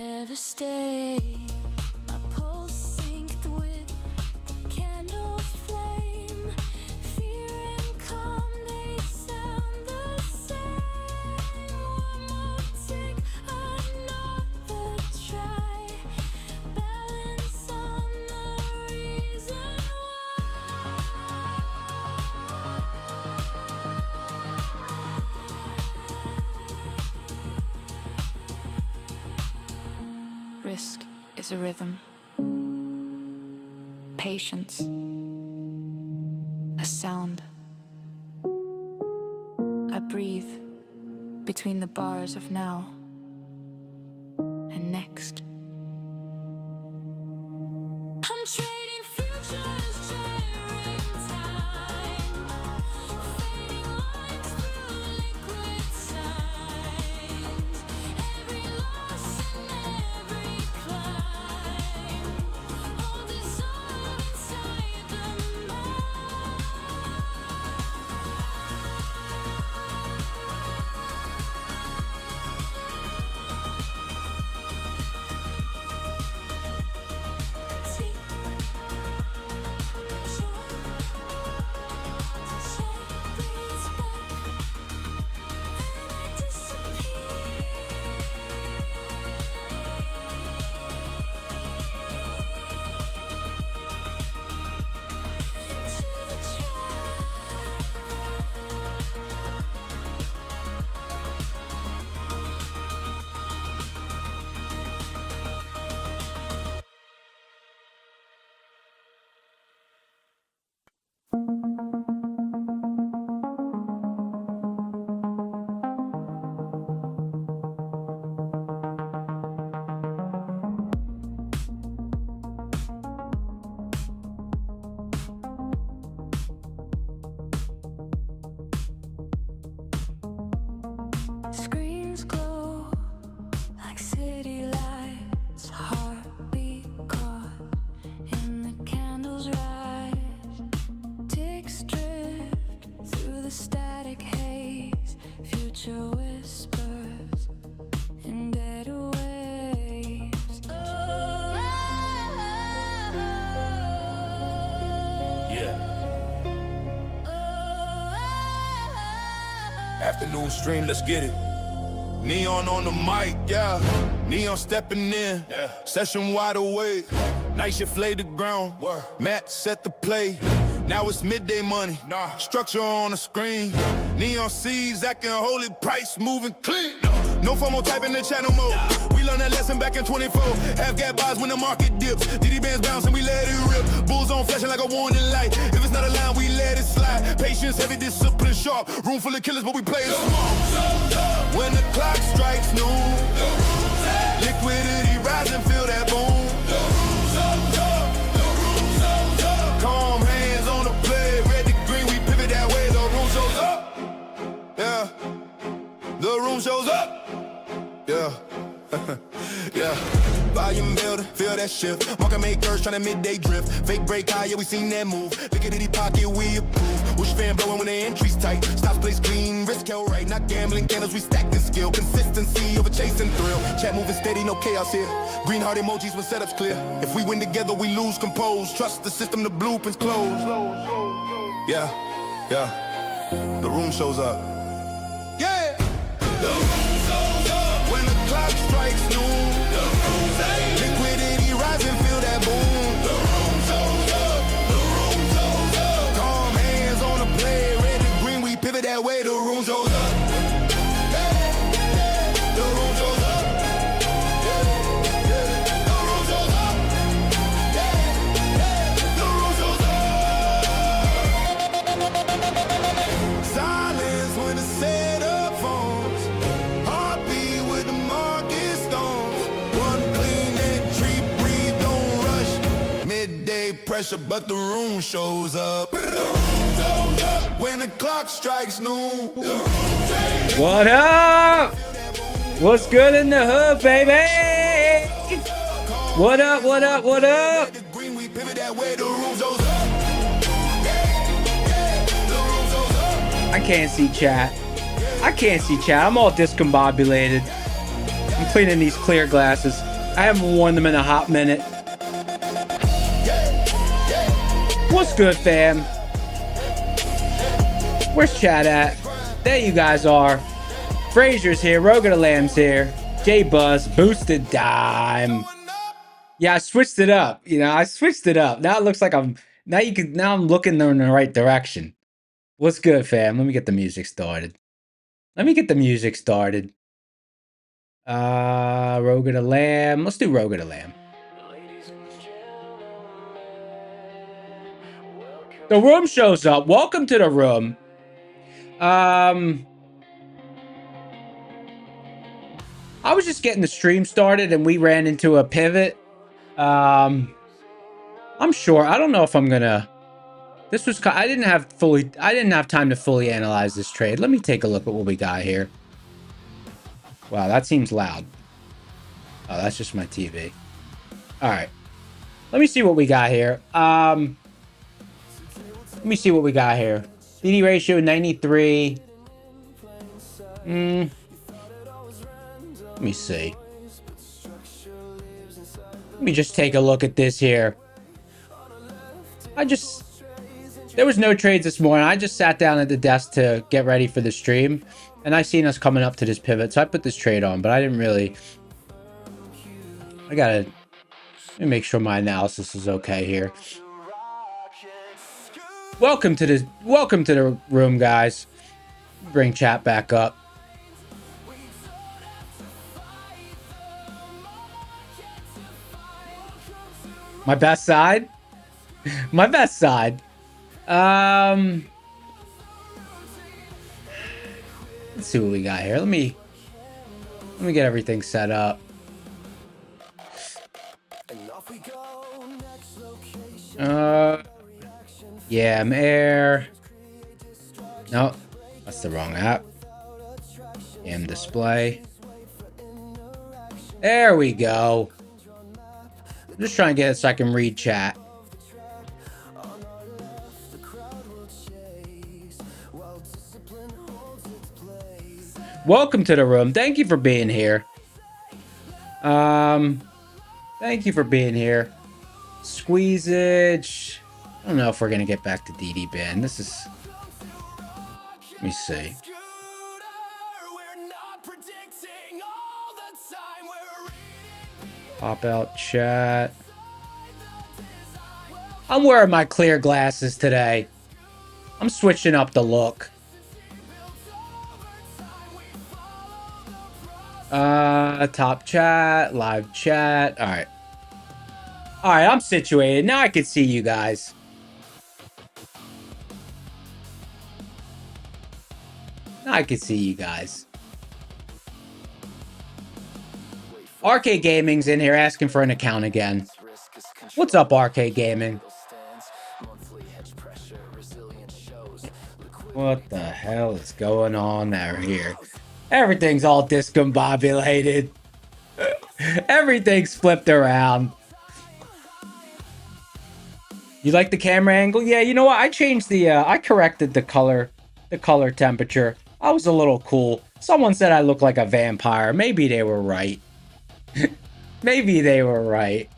ever stay. My pulse synced with the candle's flame. Fear and calm, they sound the same. One more tick, another try. Balance on the reason why. Risk is a rhythm. Patience, a sound. I breathe between the bars of now and next. I'm trading futures, sharing time. Fading lines through liquid signs. Every loss and every climb. All dissolve inside the mind. See, shore, to shade breathes back, and I disappear. To the track. Screens glow like city lights, heartbeat caught in the candle's rise. Ticks drift through the static haze, future whispers in dead waves. Yeah. Afternoon stream, let's get it. Neon on the mic, yeah. Neon stepping in, yeah. Session wide awake. Night shift laid the ground. Matt set the play. Now it's midday money. Structure on the screen. Neon seeds acting holy, price moving clean. No FOMO type in the channel mode. We learned that lesson back in 24. Half gap buys when the market dips. DD bands bounce and we let it rip. Bulls on flashing like a warning light. If it's not a line, we let it slide. Patience, heavy discipline, sharp. Room full of killers, but we play it smart. When the clock strikes noon, liquidity rising, feel that boom. Calm hands on the play, red to green, we pivot that way. The room shows up. Yeah. The room shows up. Yeah. Yeah. Volume builder, feel that shift. Market makers tryna midday drift. Fake break high, yeah, we seen that move. Liquidity pocket, we approve. Whoosh fan blowing when the entry's tight. Stops place clean, risk held right. Not gambling candles, we stack this skill. Consistency over chasing thrill. Chat moving steady, no chaos here. Green heart emojis when setup's clear. If we win together, we lose composed. Trust the system, the blueprints close. Yeah, yeah. The room shows up. Yeah. The room shows up. When the clock strikes noon. The room liquidity rising, feel that boom. The room shows up. The room shows up. Calm hands on the play, red and green, we pivot that way. The room shows up. The room shows up. The room shows up. The room shows up. Silence when the setup phones. Heartbeat with the market stones. One clean entry, breathe, don't rush. Midday pressure, but the room shows up. The room shows up. When the clock strikes noon. The room What up? What's good in the hood, baby? What up, what up, what up? green, we pivot that way. The room shows up. The room shows up. I can't see chat. I can't see chat. I'm all discombobulated. I'm cleaning these clear glasses. I haven't worn them in a hot minute. What's good, fam? Where's chat at? There you guys are. Frazier's here. Rogue of the Lamb's here. J Buzz. Boosted Dime. Yeah, I switched it up. You know, I switched it up. Now it looks like I'm... Now I'm looking in the right direction. What's good, fam? Let me get the music started. Rogue of the Lamb. Let's do Rogue of the Lamb. The room shows up. Welcome to the room. I was just getting the stream started and we ran into a pivot. I'm sure. I don't know if I'm gonna... I didn't have time to fully analyze this trade. Let me take a look at what we got here. Wow, that seems loud. Oh, that's just my TV. All right. Let me see what we got here. DD ratio 93. Let me see. Let me just take a look at this here. There was no trades this morning. I just sat down at the desk to get ready for the stream. And I seen us coming up to this pivot. So I put this trade on, but I didn't really... Let me make sure my analysis is okay here. Welcome to the room, guys. Bring chat back up. My best side? My best side. Let's see what we got here. Let me get everything set up. Yeah, I'm air. No, that's the wrong app. AM display. There we go. I'm just trying to get it so I can read chat. Welcome to the room. Thank you for being here. Thank you for being here. Squeezage. I don't know if we're gonna get back to DD Ben. This is... Let me see. Pop out chat. I'm wearing my clear glasses today. I'm switching up the look. Top chat, live chat. All right. All right, I'm situated. Now I can see you guys. Now I can see you guys. Arcade Gaming's in here asking for an account again. What's up, Arcade Gaming? What the hell is going on out here? Everything's all discombobulated. Everything's flipped around. You like the camera angle? Yeah, you know what? I changed the, I corrected the color temperature. I was a little cool. Someone said I look like a vampire. Maybe they were right. Maybe they were right.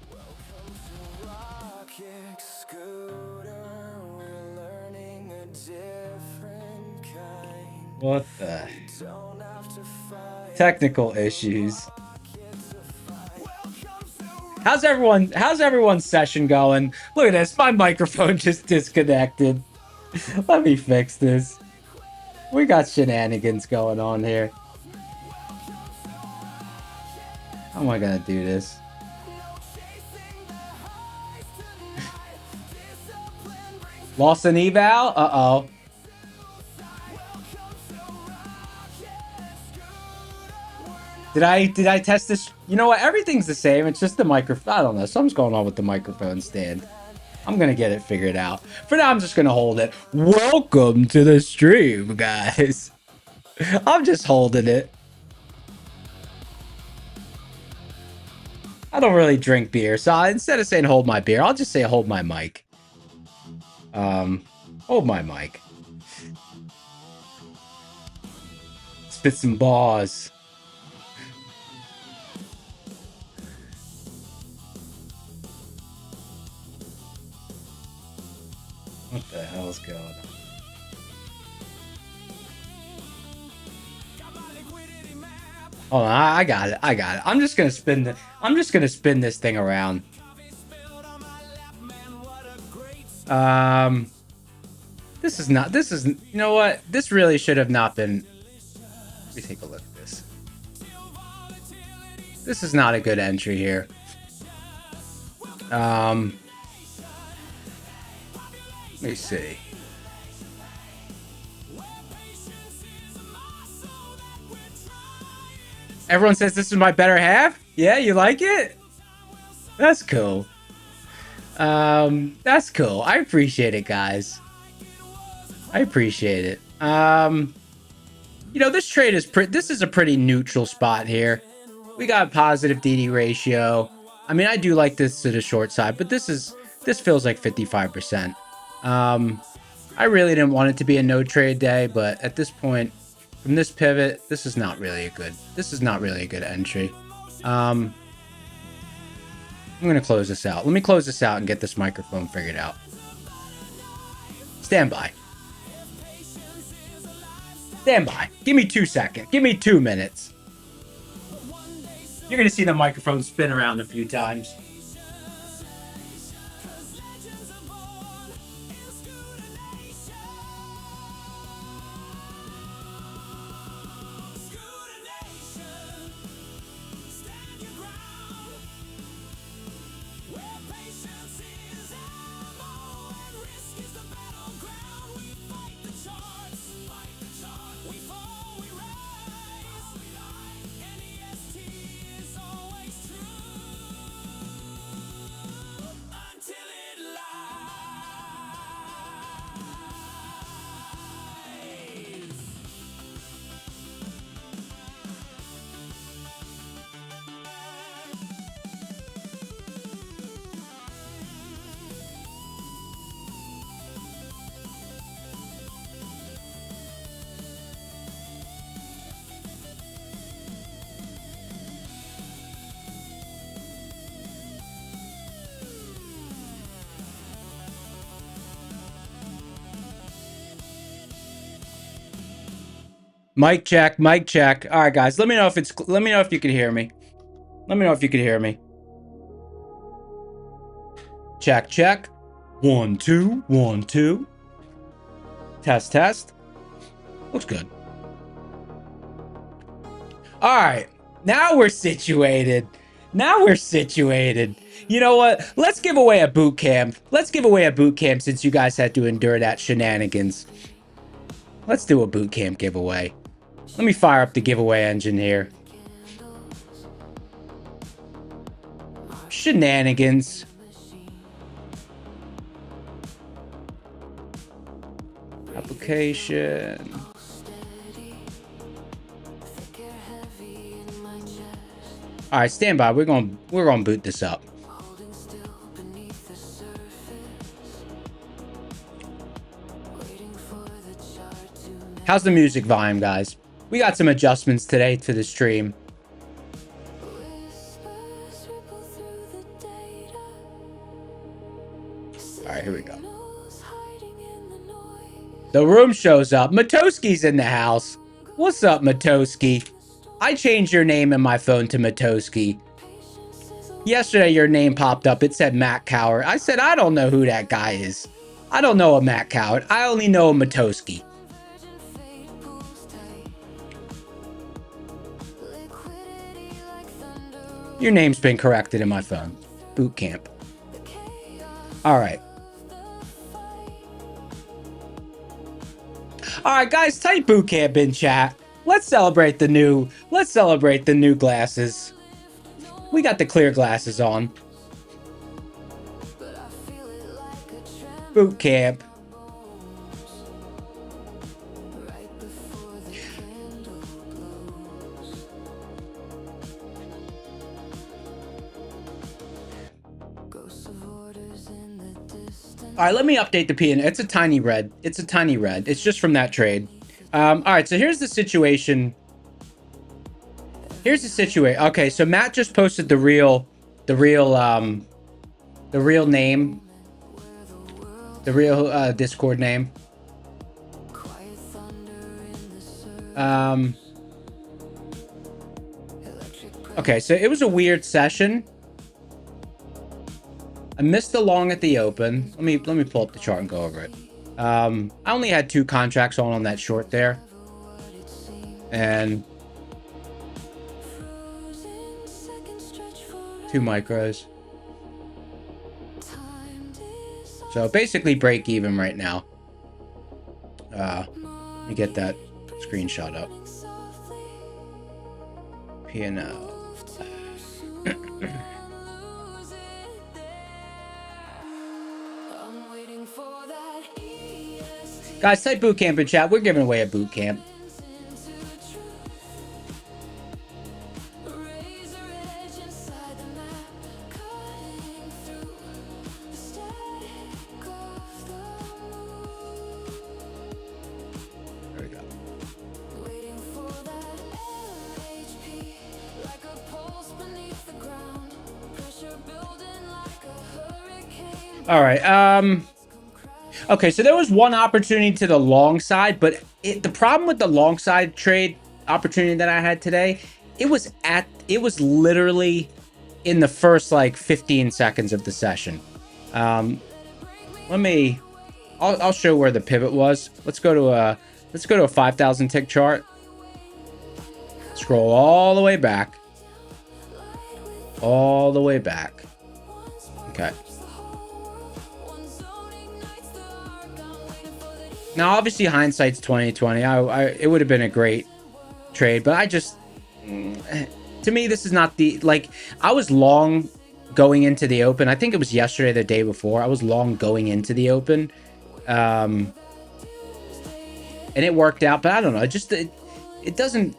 What the... Technical issues. How's everyone's session going? Look at this. My microphone just disconnected. Let me fix this. We got shenanigans going on here. How am I gonna do this? Lost an eval? Uh-oh. Did I test this? You know what? Everything's the same. It's just the microphone. I don't know. Something's going on with the microphone stand. I'm going to get it figured out. For now, I'm just going to hold it. Welcome to the stream, guys. I'm just holding it. I don't really drink beer, so instead of saying hold my beer, I'll just say hold my mic. Hold my mic. Spit some bars. What the hell's going on? Hold on, I got it. I got it. I'm just gonna spin this thing around. This is, you know what? This really should have not been. Let me take a look at this. This is not a good entry here. Let me see. Everyone says this is my better half? Yeah, you like it? That's cool. That's cool. I appreciate it, guys. I appreciate it. You know, this trade is this is a pretty neutral spot here. We got positive DD ratio. I mean, I do like this to the short side, but this feels like 55%. I really didn't want it to be a no trade day, but at this point, from this pivot, this is not really a good entry. I'm gonna close this out. Let me close this out and get this microphone figured out. Stand by. Stand by. Give me 2 seconds. Give me 2 minutes. You're gonna see the microphone spin around a few times. Mic check, mic check. All right, guys. Let me know if you can hear me. Let me know if you can hear me. Check, check. 1 2 1 2. Test, test. Looks good. All right. Now we're situated. You know what? Let's give away a boot camp. Since you guys had to endure that shenanigans. Let's do a boot camp giveaway. Let me fire up the giveaway engine here. Shenanigans. Application. All right, stand by. We're gonna boot this up. How's the music volume, guys? We got some adjustments today to the stream. All right, here we go. The room shows up. Matoski's in the house. What's up, Matoski? I changed your name in my phone to Matoski. Yesterday, your name popped up. It said Matt Coward. I said, I don't know who that guy is. I don't know a Matt Coward. I only know a Matoski. Your name's been corrected in my phone. Boot camp. All right. All right, guys, type boot camp in chat. Let's celebrate the new glasses. We got the clear glasses on. Boot camp. All right, let me update the PN. It's a tiny red. It's just from that trade. All right, so here's the situation. Okay, so Matt just posted the real name. The real Discord name. Okay, so it was a weird session. I missed the long at the open. Let me pull up the chart and go over it. I only had 2 contracts on that short there, and 2 micros. So basically break even right now. Let me get that screenshot up. P&L. Guys, type boot camp in chat. We're giving away a boot camp. There we go. All right. Okay, so there was one opportunity to the long side, but the problem with the long side trade opportunity that I had today, it was literally in the first like 15 seconds of the session. I'll show where the pivot was. Let's go to a 5,000 tick chart. Scroll all the way back. All the way back. Okay. Now, obviously, hindsight's 20/20. It would have been a great trade, but to me, this is not the, like, I was long going into the open. I think it was yesterday, the day before. I was long going into the open, and it worked out. But I don't know. It doesn't.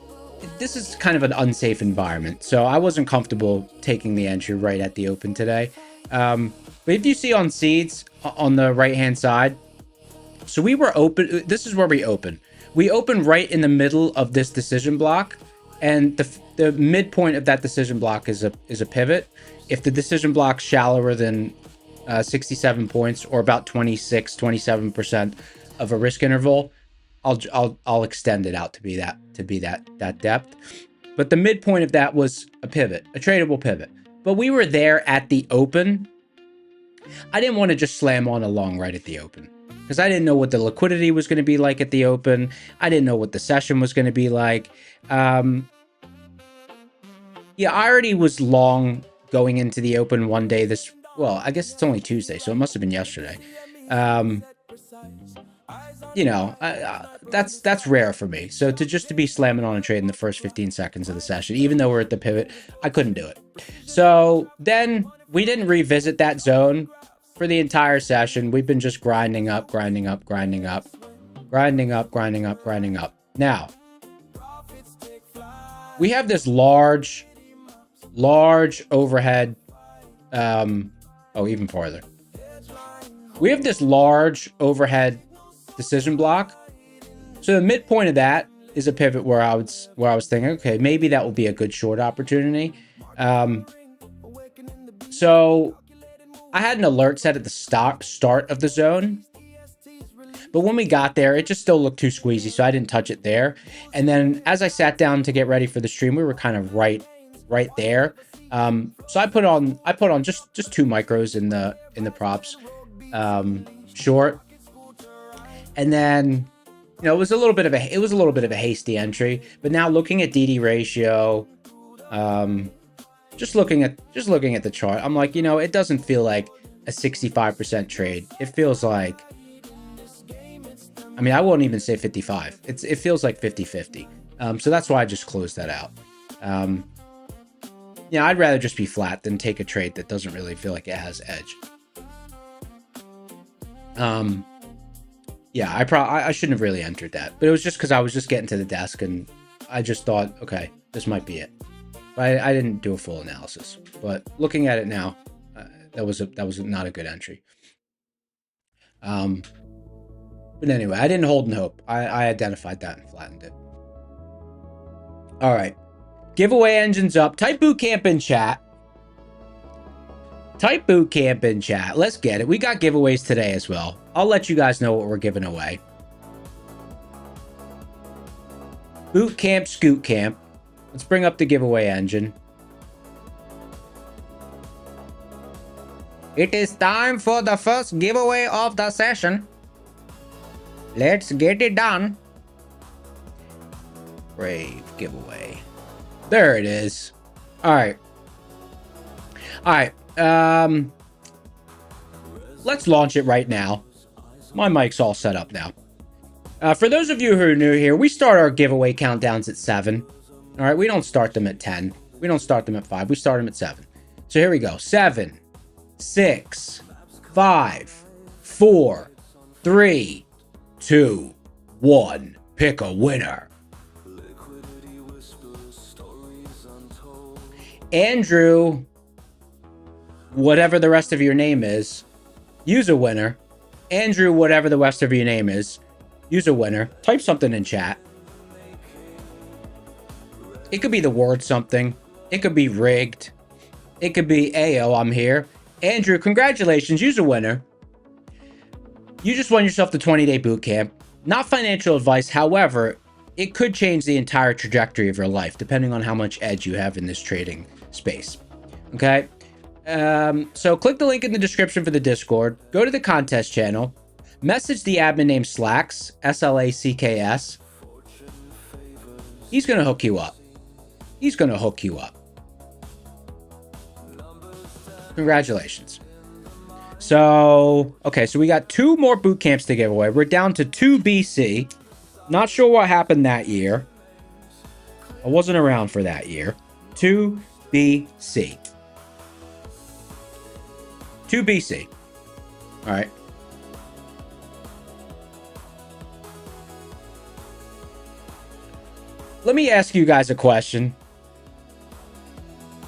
This is kind of an unsafe environment, so I wasn't comfortable taking the entry right at the open today. But if you see on seeds on the right hand side. So we were open. This is where we open. We open right in the middle of this decision block, and the midpoint of that decision block is a pivot. If the decision block's shallower than 67 points, or about 27% of a risk interval, I'll extend it out to be that depth. But the midpoint of that was a pivot, a tradable pivot. But we were there at the open. I didn't want to just slam on a long right at the open, because I didn't know what the liquidity was going to be like at the open. I didn't know what the session was going to be like. Yeah, I already was long going into the open one day. Well, I guess it's only Tuesday, so it must have been yesterday. You know, that's rare for me. So to be slamming on a trade in the first 15 seconds of the session, even though we're at the pivot, I couldn't do it. So then we didn't revisit that zone for the entire session. We've been just grinding up. Now, we have this large overhead. Even farther. We have this large overhead decision block. So the midpoint of that is a pivot where I was thinking, okay, maybe that will be a good short opportunity. So I had an alert set at the start of the zone, but when we got there, it just still looked too squeezy, so I didn't touch it there. And then as I sat down to get ready for the stream, we were kind of right there. So I put on just 2 micros in the props short, and then it was a little bit of a hasty entry. But now looking at DD ratio, just looking at the chart, I'm like, it doesn't feel like a 65% trade. It feels like, I mean, I won't even say 55. It feels like 50-50. So that's why I just closed that out. I'd rather just be flat than take a trade that doesn't really feel like it has edge. I shouldn't have really entered that, but it was just because I was just getting to the desk and I just thought, okay, this might be it. But I didn't do a full analysis. But looking at it now, that was not a good entry. But anyway, I didn't hold and hope. I identified that and flattened it. All right. Giveaway engines up. Type bootcamp in chat. Type boot camp in chat. Let's get it. We got giveaways today as well. I'll let you guys know what we're giving away. Boot camp, scoot camp. Let's bring up the giveaway engine. It is time for the first giveaway of the session. Let's get it done. Brave giveaway. There it is. All right. Let's launch it right now. My mic's all set up now. For those of you who are new here, we start our giveaway countdowns at 7. All right, we don't start them at 10. We don't start them at 5. We start them at 7. So here we go. 7, 6, 5, 4, 3, 2, 1. Pick a winner. Andrew, whatever the rest of your name is, use a winner. Andrew, whatever the rest of your name is, use a winner. Type something in chat. It could be the word something. It could be rigged. It could be, Ayo, I'm here. Andrew, congratulations. Use a winner. You just won yourself the 20-day boot camp. Not financial advice. However, it could change the entire trajectory of your life, depending on how much edge you have in this trading space. Okay? So click the link in the description for the Discord. Go to the contest channel. Message the admin name Slacks, S-L-A-C-K-S. He's going to hook you up. He's going to hook you up. Congratulations. So, okay, so we got 2 more boot camps to give away. We're down to 2 BC. Not sure what happened that year. I wasn't around for that year. 2 BC. 2 BC. All right. Let me ask you guys a question.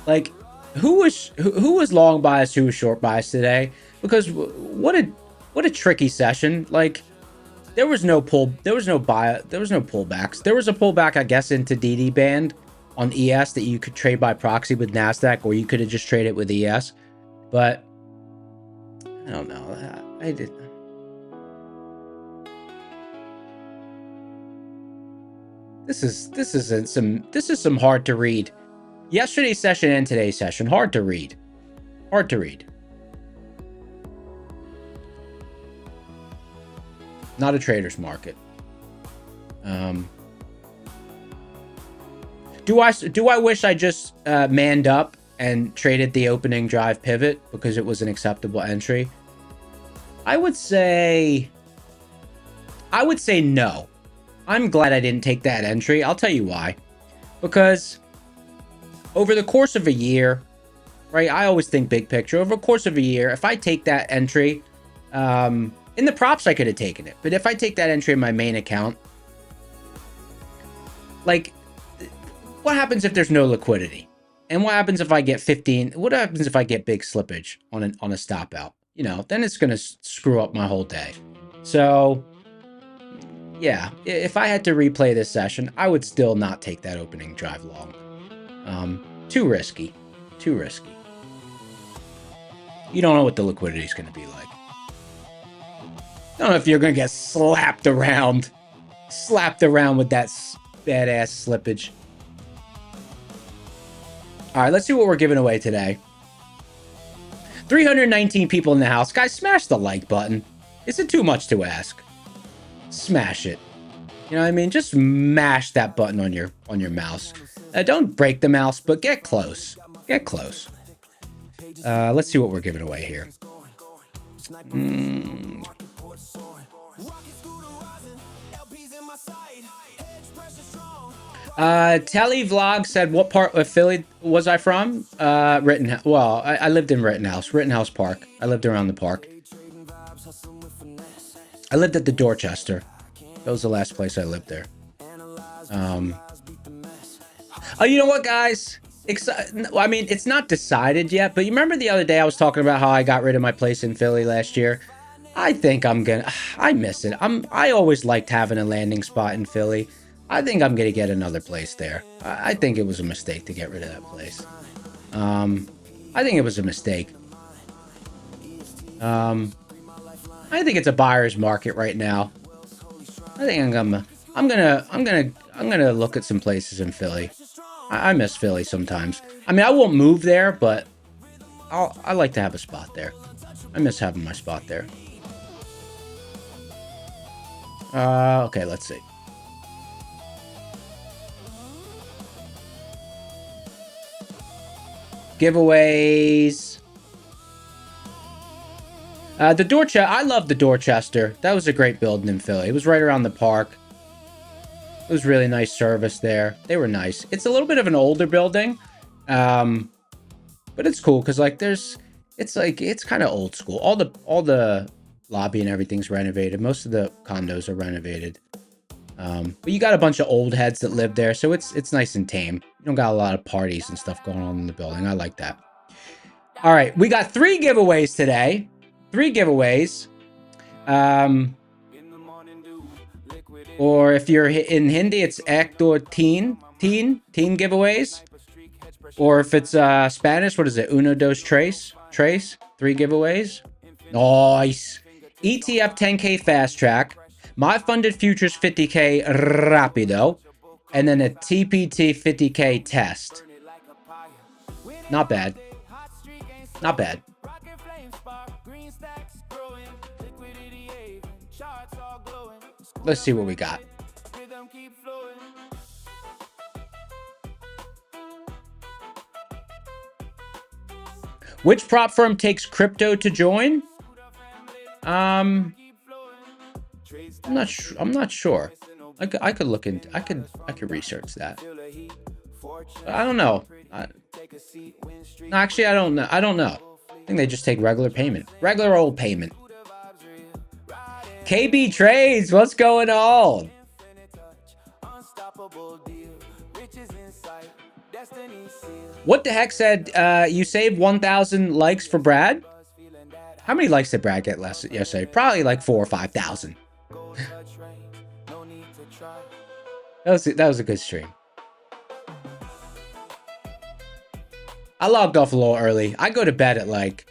Like, who was long bias, who was short bias today? Because what a tricky session. Like, there was no pullbacks. There was a pullback, I guess, into DD band on ES that you could trade by proxy with Nasdaq, or you could have just traded with ES. But I don't know. I did. This is some hard to read. Yesterday's session and today's session, hard to read. Hard to read. Not a trader's market. Do I wish I just manned up and traded the opening drive pivot because it was an acceptable entry? I would say no. I'm glad I didn't take that entry. I'll tell you why. Because over the course of a year, right? I always think big picture. Over the course of a year, if I take that entry, in the props, I could have taken it. But if I take that entry in my main account, like, what happens if there's no liquidity? And what happens if I get 15? What happens if I get big slippage on a stop out? You know, then it's going to screw up my whole day. So, yeah, if I had to replay this session, I would still not take that opening drive long. Too risky. Too risky. You don't know what the liquidity is going to be like. I don't know if you're going to get slapped around with that badass slippage. All right, let's see what we're giving away today. 319 people in the house. Guys, smash the like button. Is it too much to ask? Smash it. You know what I mean? Just mash that button on your mouse. Don't break the mouse, but get close. Get close. Let's see what we're giving away here. Telly Vlog said, what part of Philly was I from? Rittenhouse. Well, I lived in Rittenhouse Park. I lived around the park. I lived at the Dorchester. That was the last place I lived there. Oh, you know what, guys? I mean, it's not decided yet, but you remember the other day I was talking about how I got rid of my place in Philly last year? I think I miss it. I always liked having a landing spot in Philly. I think I'm going to get another place there. I think it was a mistake to get rid of that place. I think it was a mistake. I think it's a buyer's market right now. I think I'm gonna look at some places in Philly. I miss Philly sometimes. I mean, I won't move there, but I like to have a spot there. I miss having my spot there. Okay, let's see. Giveaways. The Dorchester. I love the Dorchester. That was a great building in Philly. It was right around the park. It was really nice service there. They were nice. It's a little bit of an older building, but it's cool because like it's kind of old school. All the lobby and everything's renovated. Most of the condos are renovated. But you got a bunch of old heads that live there, so it's nice and tame. You don't got a lot of parties and stuff going on in the building. I like that. All right, we got 3 giveaways today. 3 giveaways. Or if you're in Hindi, it's ek do teen giveaways. Or if it's Spanish, what is it? Uno, dos, tres. 3 giveaways. Nice. ETF 10K fast track. My funded futures 50K rapido. And then a TPT 50K test. Not bad. Not bad. Let's see what we got. Which prop firm takes crypto to join? I'm not sure. I could look into. I could research that. I don't know. Actually, I don't know. I think they just take regular payment. Regular old payment. KB Trades, what's going on? What the heck said you saved 1,000 likes for Brad? How many likes did Brad get yesterday? Probably like 4,000 or 5,000. That was a good stream. I logged off a little early. I go to bed at like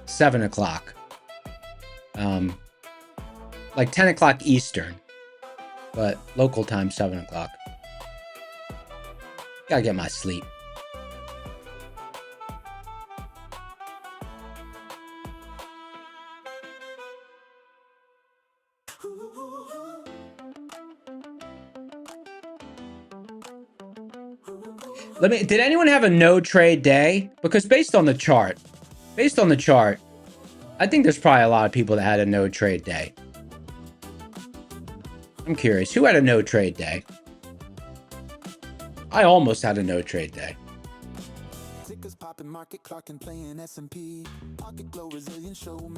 7 o'clock. Like 10 o'clock Eastern. But local time, 7 o'clock. Gotta get my sleep. Did anyone have a no trade day? Because based on the chart, I think there's probably a lot of people that had a no trade day. I'm curious, who had a no trade day? I almost had a no trade day.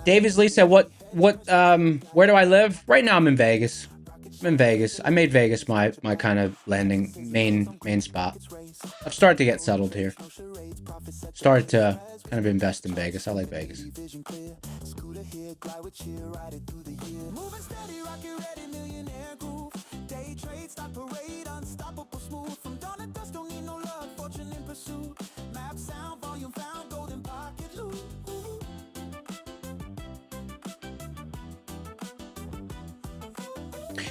Davis Lee said, "What? Where do I live? Right now, I'm in Vegas. I made Vegas my kind of landing main spot. I've started to get settled here. Started to kind of invest in Vegas. I like Vegas."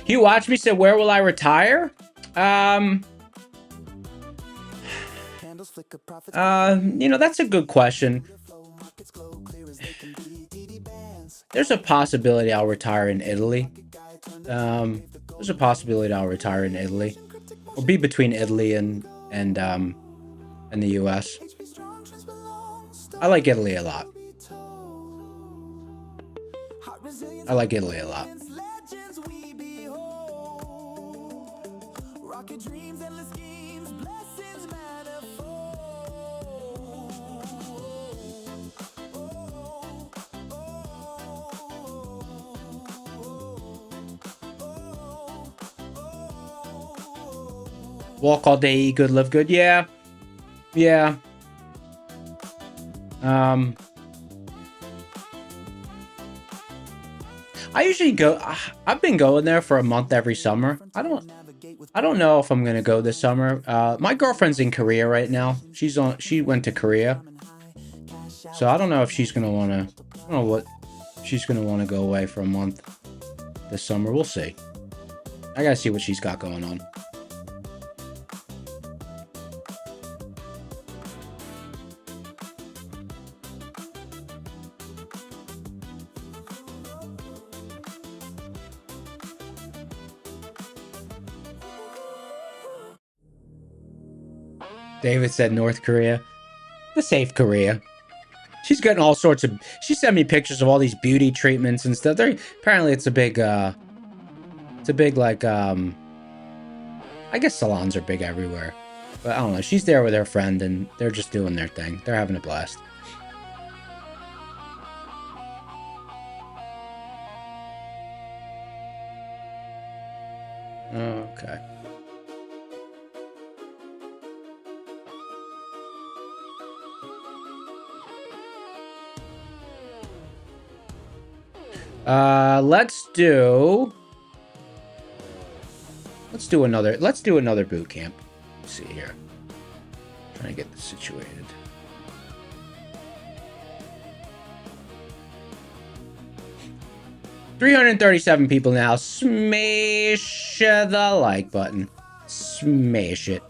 Hugh Watch Me said, "Where will I retire?" That's a good question. There's a possibility I'll retire in Italy. There's a possibility I'll retire in Italy. Or be between Italy and the US. I like Italy a lot. Walk all day, eat good, live good. Yeah. I usually go. I've been going there for a month every summer. I don't know if I'm gonna go this summer. My girlfriend's in Korea right now. She went to Korea, so I don't know if she's gonna wanna. I don't know she's going to want to go away for a month this summer. We'll see. I got to see what she's got going on. David said North Korea. The safe Korea. She's getting all sorts of... She sent me pictures of all these beauty treatments and stuff. Apparently it's a big, like, I guess salons are big everywhere. But I don't know. She's there with her friend and they're just doing their thing. They're having a blast. Okay. Let's do another boot camp. Let's see here. Trying to get this situated. $337 people now. Smash the like button. Smash it.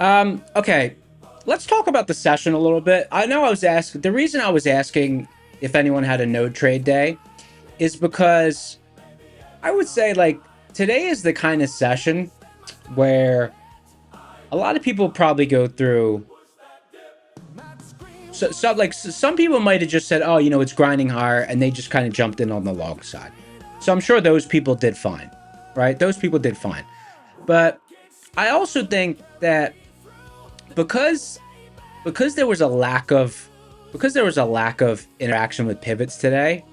Okay. Let's talk about the session a little bit. I know I was asking, the reason I was asking if anyone had a no trade day is because I would say, like, today is the kind of session where a lot of people probably go through. So like, some people might have just said, oh, you know, it's grinding higher, and they just kind of jumped in on the long side. So I'm sure those people did fine, right? Those people did fine. But I also think that because there was a lack of interaction with pivots today,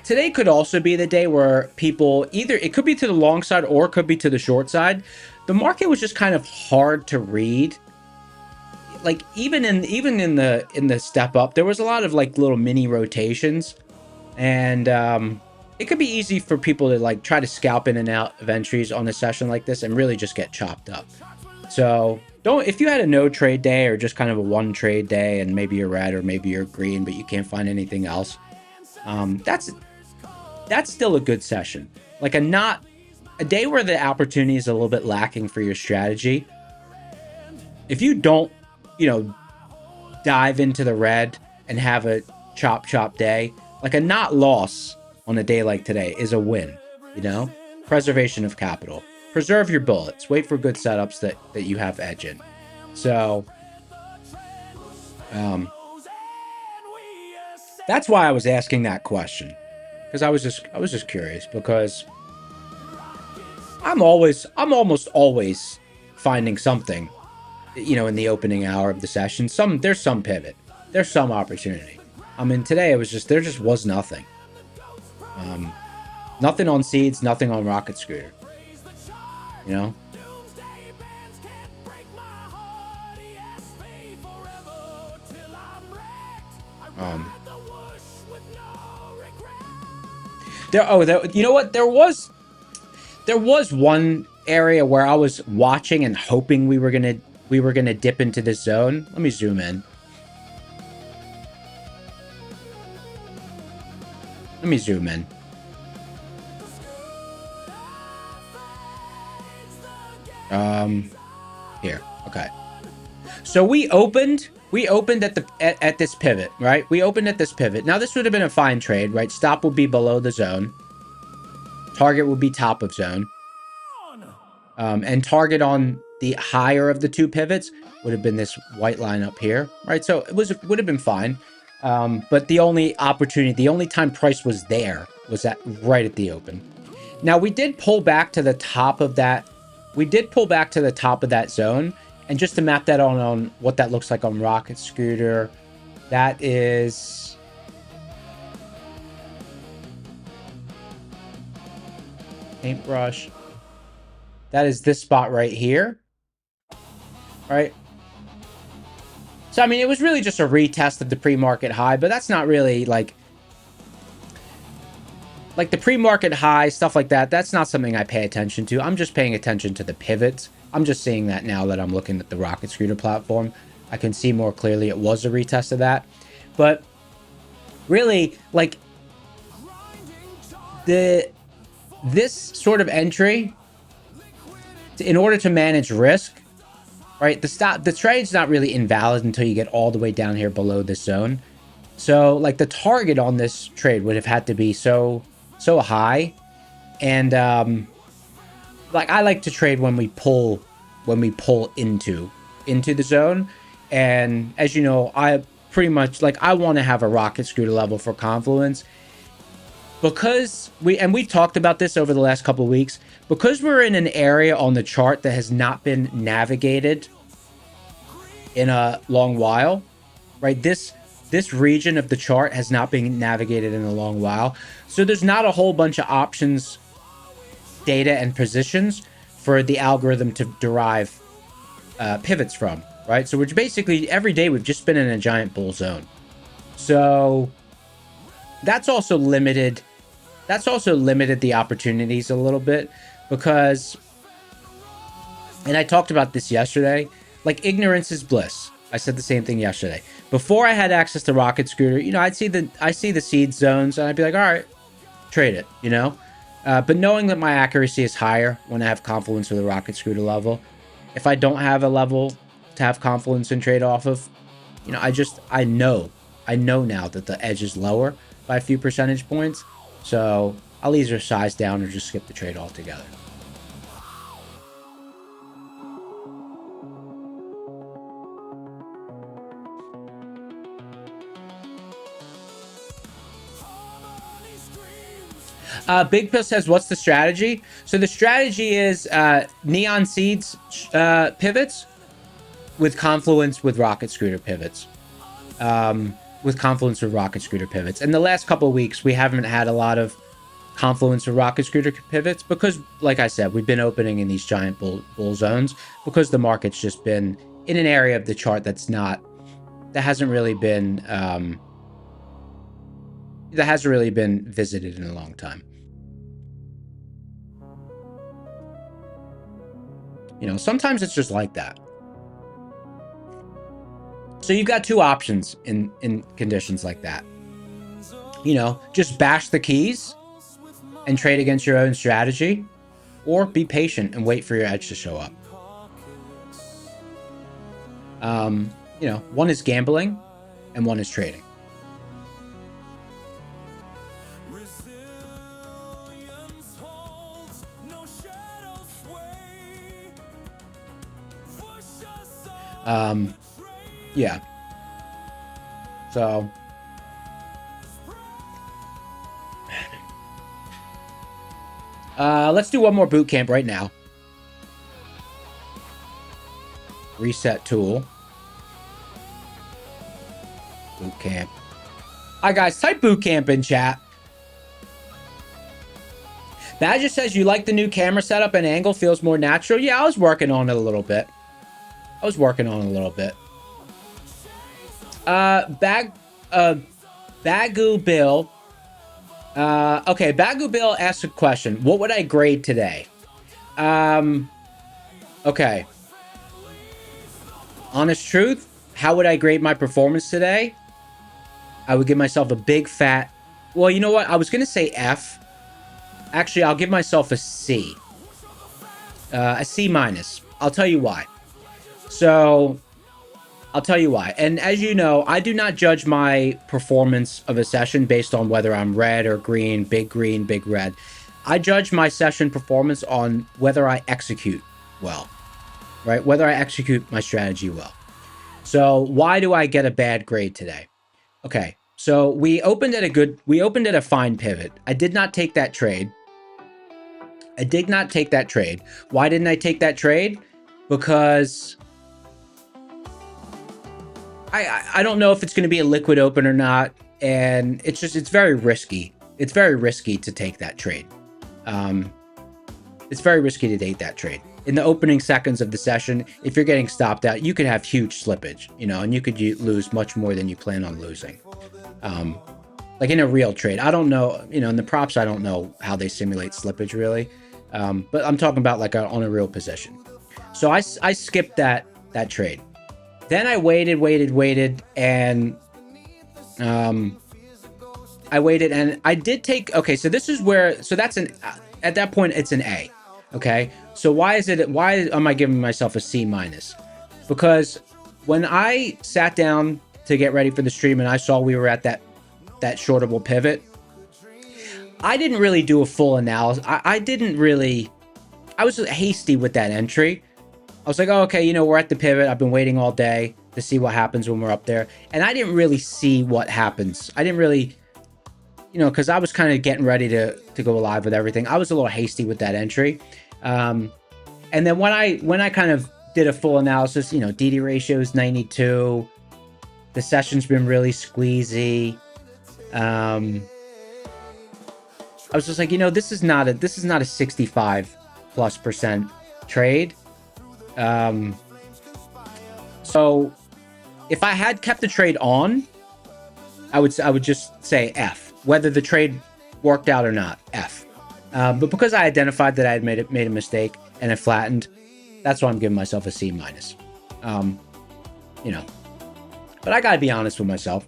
today could also be the day where people either, it could be to the long side or it could be to the short side. The market was just kind of hard to read. Like even in the step up, there was a lot of like little mini rotations, and it could be easy for people to like try to scalp in and out of entries on a session like this and really just get chopped up. So if you had a no trade day or just kind of a one trade day and maybe you're red or maybe you're green, but you can't find anything else, that's still a good session. Like a day where the opportunity is a little bit lacking for your strategy. If you don't, you know, dive into the red and have a chop day, like a not loss on a day like today is a win, you know? Preservation of capital. Preserve your bullets. Wait for good setups that you have edge in. So, that's why I was asking that question. Because I was just curious, because I'm almost always finding something, you know, in the opening hour of the session. There's some pivot. There's some opportunity. I mean, today there just was nothing. Nothing on seeds, nothing on rocket scooter. You know? You know what? There was one area where I was watching and hoping we were gonna dip into this zone. Let me zoom in. Here. Okay. So we opened at this pivot, right? We opened at this pivot. Now this would have been a fine trade, right? Stop would be below the zone. Target would be top of zone. And target on the higher of the two pivots would have been this white line up here, right? So would have been fine. But the only time price was there was right at the open. Now we did pull back to the top of that. Zone, and just to map that on what that looks like on Rocket Scooter, that is paintbrush. That is this spot right here, right? So I mean, it was really just a retest of the pre-market high, but that's not really like like the pre-market high, stuff like that, that's not something I pay attention to. I'm just paying attention to the pivots. I'm just seeing that now that I'm looking at the Rocket Scooter platform. I can see more clearly it was a retest of that. But really, like, this sort of entry, in order to manage risk, right? The trade's not really invalid until you get all the way down here below this zone. So like the target on this trade would have had to be so high. And like I like to trade when we pull into the zone. And as you know, I pretty much like I want to have a Rocket Scooter level for confluence. Because we've talked about this over the last couple of weeks, because we're in an area on the chart that has not been navigated in a long while, right? This region of the chart has not been navigated in a long while. So there's not a whole bunch of options, data, and positions for the algorithm to derive pivots from, right? So we're basically, every day we've just been in a giant bull zone. So that's also limited the opportunities a little bit, because, and I talked about this yesterday, like ignorance is bliss. I said the same thing yesterday. Before I had access to Rocket Scooter, you know, I see the seed zones and I'd be like, all right, trade it, you know? But knowing that my accuracy is higher when I have confluence with a Rocket Scooter level, if I don't have a level to have confluence and trade off of, you know, I know now that the edge is lower by a few percentage points. So I'll either size down or just skip the trade altogether. Big Pill says, what's the strategy? So the strategy is Neon Seeds pivots with confluence with Rocket Scooter pivots. With confluence with Rocket Scooter pivots. And the last couple of weeks, we haven't had a lot of confluence with Rocket Scooter pivots because, like I said, we've been opening in these giant bull zones because the market's just been in an area of the chart that hasn't really been visited in a long time. You know, sometimes it's just like that. So you've got two options in conditions like that. You know, just bash the keys and trade against your own strategy, or be patient and wait for your edge to show up. You know, one is gambling and one is trading. Yeah. So let's do one more boot camp right now. Reset tool. Boot camp. Hi guys, type boot camp in chat. Badger says you like the new camera setup and angle, feels more natural. Yeah, I was working on it a little bit. Bagu Bill. Okay, Bagu Bill asked a question. What would I grade today? Okay. Honest truth, how would I grade my performance today? I would give myself a big fat... Well, you know what? I was going to say F. Actually, I'll give myself a C. A C minus. I'll tell you why. So, I'll tell you why. And as you know, I do not judge my performance of a session based on whether I'm red or green, big red. I judge my session performance on whether I execute well, right? Whether I execute my strategy well. So why do I get a bad grade today? Okay, so we opened at a fine pivot. I did not take that trade. Why didn't I take that trade? Because I don't know if it's going to be a liquid open or not, and it's very risky. It's very risky to take that trade. It's very risky to take that trade. In the opening seconds of the session, if you're getting stopped out, you could have huge slippage, you know, and you could lose much more than you plan on losing. like in a real trade. I don't know, you know, in the props, I don't know how they simulate slippage really. But I'm talking about like on a real position. So I skipped that trade. Then I waited, and I waited, and I did take, okay, so this is where, so that's an, at that point, it's an A, okay? So why am I giving myself a C minus? Because when I sat down to get ready for the stream and I saw we were at that shortable pivot, I didn't really do a full analysis. I was hasty with that entry. I was like, oh, okay, you know, we're at the pivot. I've been waiting all day to see what happens when we're up there. And I didn't really see what happens. I didn't really, you know, because I was kind of getting ready to go live with everything. I was a little hasty with that entry. And then when I kind of did a full analysis, you know, DD ratio is 92. The session's been really squeezy. I was just like, you know, this is not a 65+% trade. So if I had kept the trade on, I would just say F, whether the trade worked out or not, F. But because I identified that I had made a mistake and it flattened, that's why I'm giving myself a C minus. You know, but I gotta be honest with myself.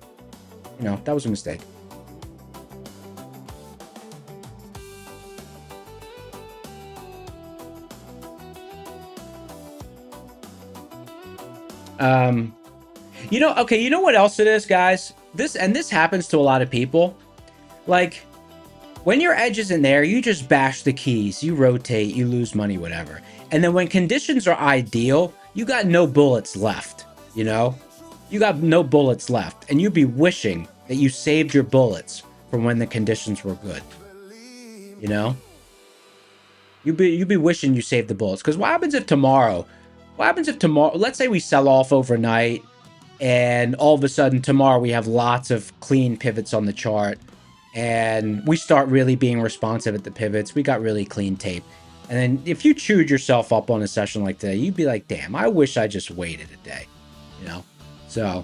You know, that was a mistake. You know, okay, you know what else it is, guys? This happens to a lot of people. Like, when your edge isn't there, you just bash the keys, you rotate, you lose money, whatever. And then when conditions are ideal, you got no bullets left, you know? You got no bullets left, and you'd be wishing that you saved your bullets from when the conditions were good, you know? You'd be wishing you saved the bullets, because what happens if tomorrow, let's say we sell off overnight, and all of a sudden tomorrow we have lots of clean pivots on the chart, and we start really being responsive at the pivots. We got really clean tape. And then if you chewed yourself up on a session like that, you'd be like, damn, I wish I just waited a day, you know? So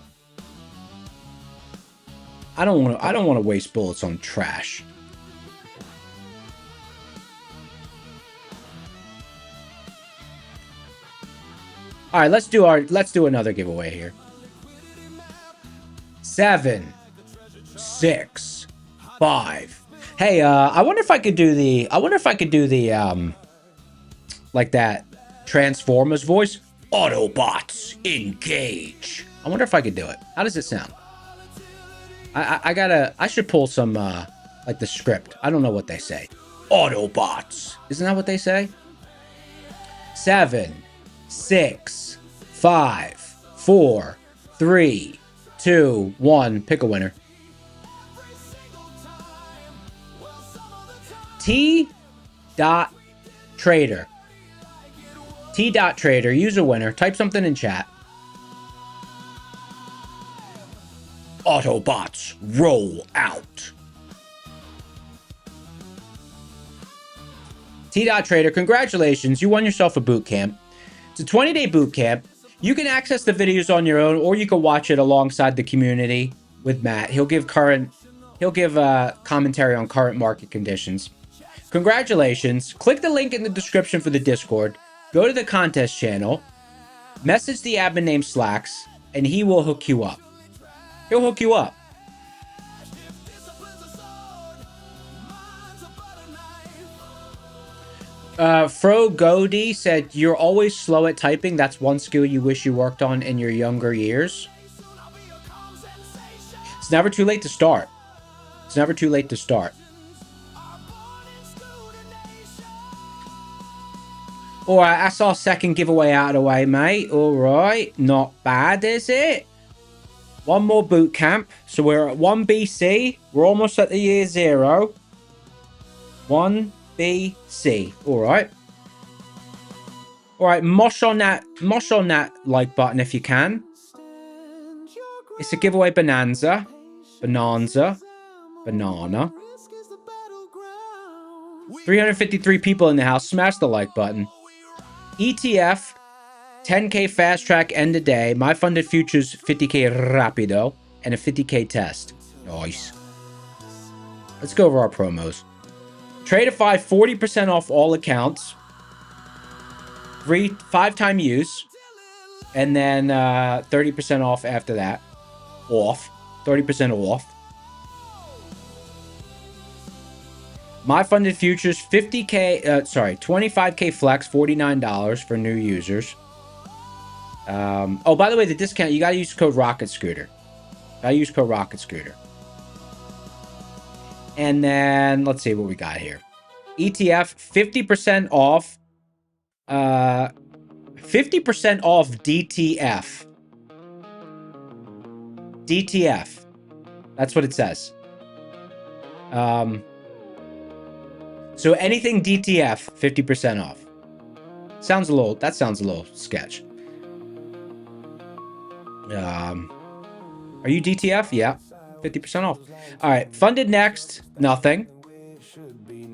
I don't want to waste bullets on trash. All right, let's do another giveaway here. 7, 6, 5. Hey, I wonder if I could do the like that Transformers voice. Autobots engage. I wonder if I could do it. How does it sound? I should pull some like the script. I don't know what they say. Autobots. Isn't that what they say? 7, 6, 5, 4, 3, 2, 1. Pick a winner. T.Trader. T.Trader. Use a winner. Type something in chat. Autobots roll out. T.Trader. Congratulations. You won yourself a boot camp. It's a 20-day boot camp. You can access the videos on your own, or you can watch it alongside the community with Matt. He'll give commentary on current market conditions. Congratulations. Click the link in the description for the Discord. Go to the contest channel. Message the admin name Slacks, and he will hook you up. He'll hook you up. Fro Godi said, you're always slow at typing. That's one skill you wish you worked on in your younger years. It's never too late to start. It's never too late to start. All right, that's our second giveaway out of the way, mate. All right, not bad, is it? One more boot camp. So we're at 1 BC. We're almost at the year 0. 1 BC. All right. All right, mosh on that like button if you can. It's a giveaway bonanza. Banana. 353 people in the house. Smash the like button. ETF, 10K fast track end of day. My funded futures 50K rapido and a 50K test. Nice. Let's go over our promos. Tradeify 40% off all accounts. 5-time use. And then 30% off after that. Off. 30% off. My Funded Futures, 25K Flex, $49 for new users. Oh, by the way, the discount, you got to use code Rocket Scooter. Got to use code Rocket Scooter. And then, let's see what we got here. ETF, 50% off. 50% off DTF. DTF. That's what it says. So anything DTF, 50% off. That sounds a little sketch. Are you DTF? Yeah. 50% off. All right. Funded next, nothing.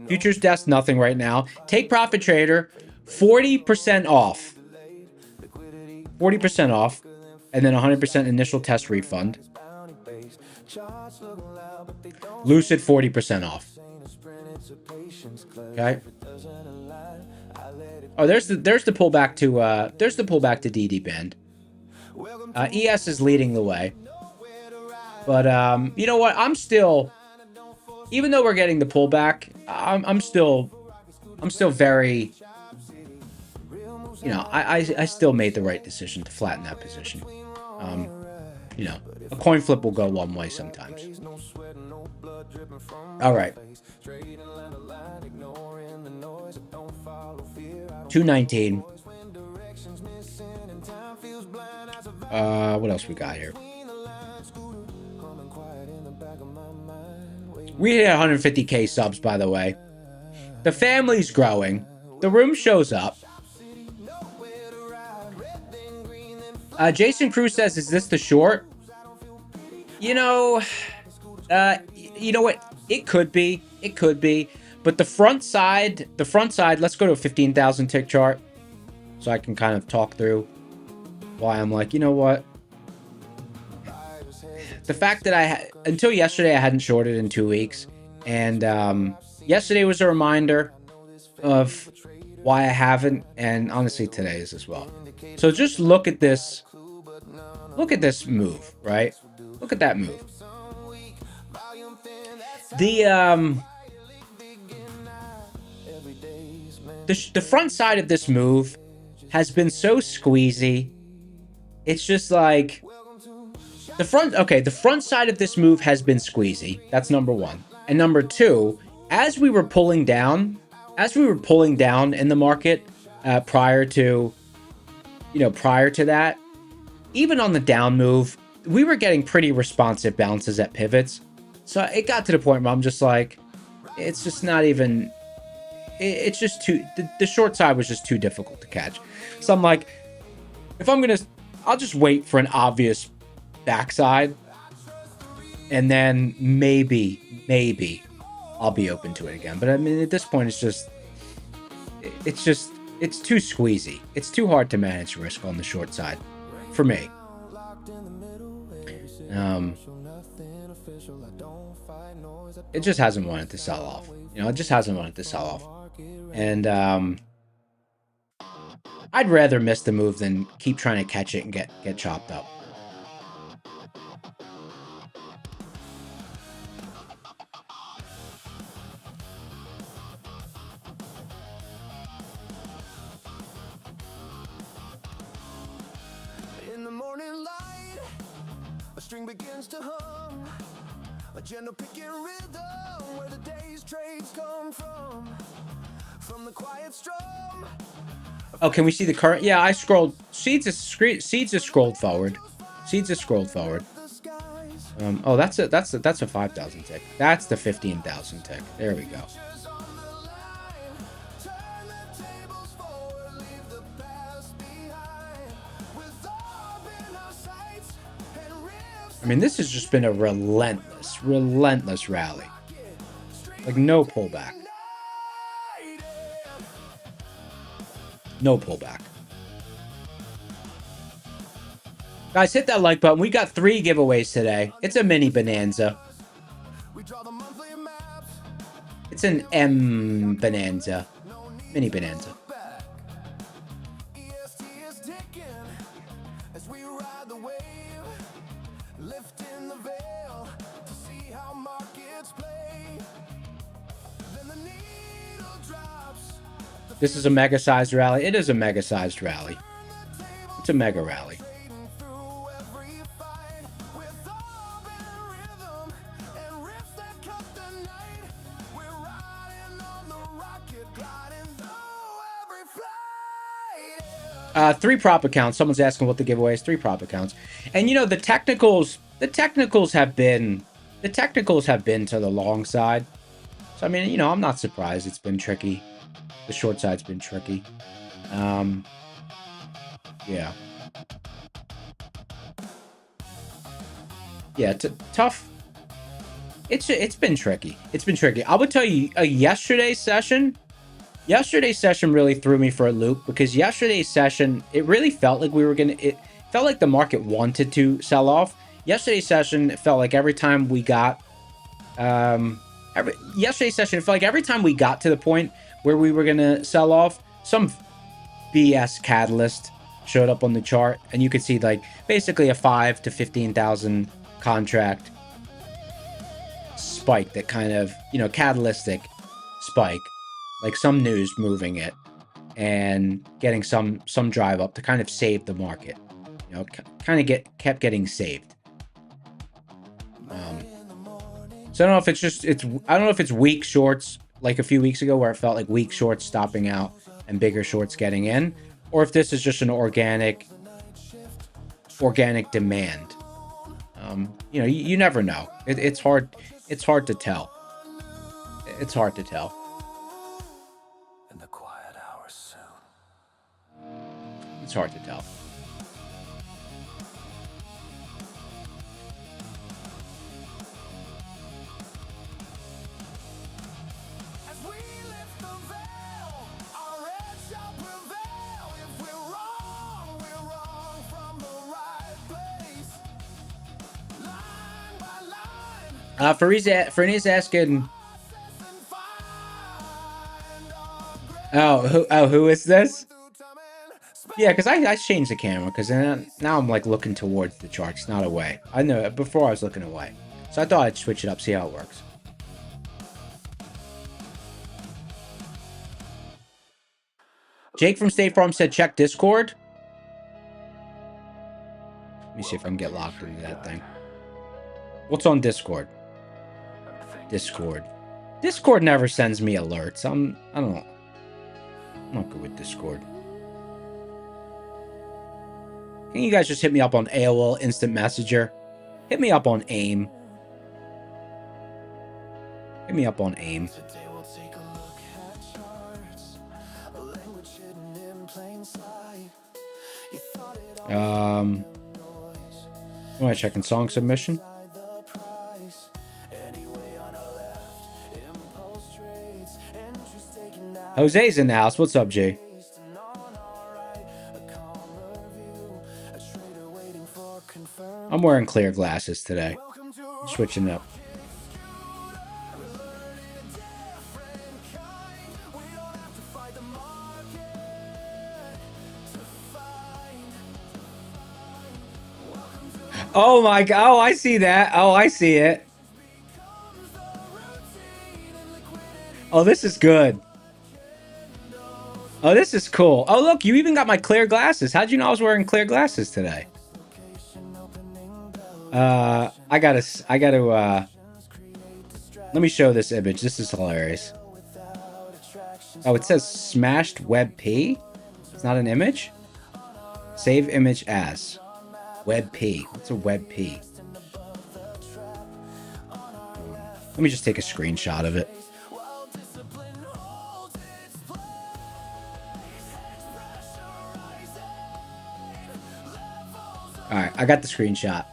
Futures desk, nothing right now. Take Profit Trader, 40% off. 40% off. And then 100% initial test refund. Lucid, 40% off. Okay. Oh, there's the pullback to DD band. ES is leading the way. But you know what? I'm still, even though we're getting the pullback, I'm still very, you know, I still made the right decision to flatten that position. You know, a coin flip will go one way sometimes. All right. 219. What else we got here? We hit 150K subs, by the way. The family's growing. The room shows up. Jason Cruz says, "Is this the short?" You know what? It could be. It could be. But the front side, let's go to a 15,000 tick chart so I can kind of talk through why I'm like, you know what? The fact that until yesterday, I hadn't shorted in 2 weeks. And yesterday was a reminder of why I haven't. And honestly, today is as well. So just look at this. Look at this move, right? Look at that move. The front side of this move has been so squeezy. It's just like the front side of this move has been squeezy. That's number one. And number two, as we were pulling down in the market prior to that, even on the down move, we were getting pretty responsive bounces at pivots. So it got to the point where I'm just like, it's just not even, it's just too, the short side was just too difficult to catch. So I'm like, I'll just wait for an obvious backside. And then maybe I'll be open to it again. But I mean, at this point, it's too squeezy. It's too hard to manage risk on the short side for me. It just hasn't wanted to sell off. You know, it just hasn't wanted to sell off. And I'd rather miss the move than keep trying to catch it and get chopped up. In the morning light, a string begins to hum, a gentle picking rhythm where the day's trades come from the quiet strum. Oh, can we see the current? Yeah, I scrolled. Seeds is scrolled forward. Seeds is scrolled forward. Oh, that's a 5,000 tick. That's the 15,000 tick. There we go. I mean, this has just been a relentless rally. Like, no pullback. No pullback. Guys, hit that like button. We got 3 giveaways today. It's a mini bonanza. We draw the monthly map It's an M bonanza, mini bonanza. This is a mega-sized rally. It is a mega-sized rally. It's a mega rally. Three prop accounts. Someone's asking what the giveaway is. 3 prop accounts. And you know, the technicals have been to the long side. So I mean, you know, I'm not surprised it's been tricky. The short side's been tricky. Yeah. Yeah, tough. It's been tricky. It's been tricky. I would tell you, yesterday's session really threw me for a loop, because yesterday's session, it really felt like it felt like the market wanted to sell off. Yesterday's session, it felt like every time we got yesterday's session, it felt like every time we got to the point where we were gonna sell off, some BS catalyst showed up on the chart, and you could see like basically a 5 to 15,000 contract spike, that kind of, you know, catalytic spike, like some news moving it and getting some drive up to kind of save the market, you know, kind of kept getting saved. So I don't know if I don't know if it's weak shorts like a few weeks ago where it felt like weak shorts stopping out and bigger shorts getting in, or if this is just an organic demand. You know, you never know. It's hard to tell. It's hard to tell. In the quiet hours soon. It's hard to tell. Fernie's asking, who is this? Yeah, because I changed the camera, because now I'm like looking towards the charts, not away. I know before I was looking away, so I thought I'd switch it up, see how it works. Jake from State Farm said check Discord. Let me see if I can get locked into that thing. What's on Discord? Discord never sends me alerts. I'm not good with Discord. Can you guys just hit me up on AOL Instant Messenger? Hit me up on AIM. Hit me up on AIM. Am I checking song submission? Jose's in the house. What's up, Jay? I'm wearing clear glasses today. Switching up. Oh my god. Oh, I see that. Oh, I see it. Oh, this is good. Oh, this is cool. Oh, look, you even got my clear glasses. How'd you know I was wearing clear glasses today? I gotta, let me show this image. This is hilarious. Oh, it says smashed WebP. It's not an image? Save image as. WebP. What's a WebP? Let me just take a screenshot of it. Alright, I got the screenshot.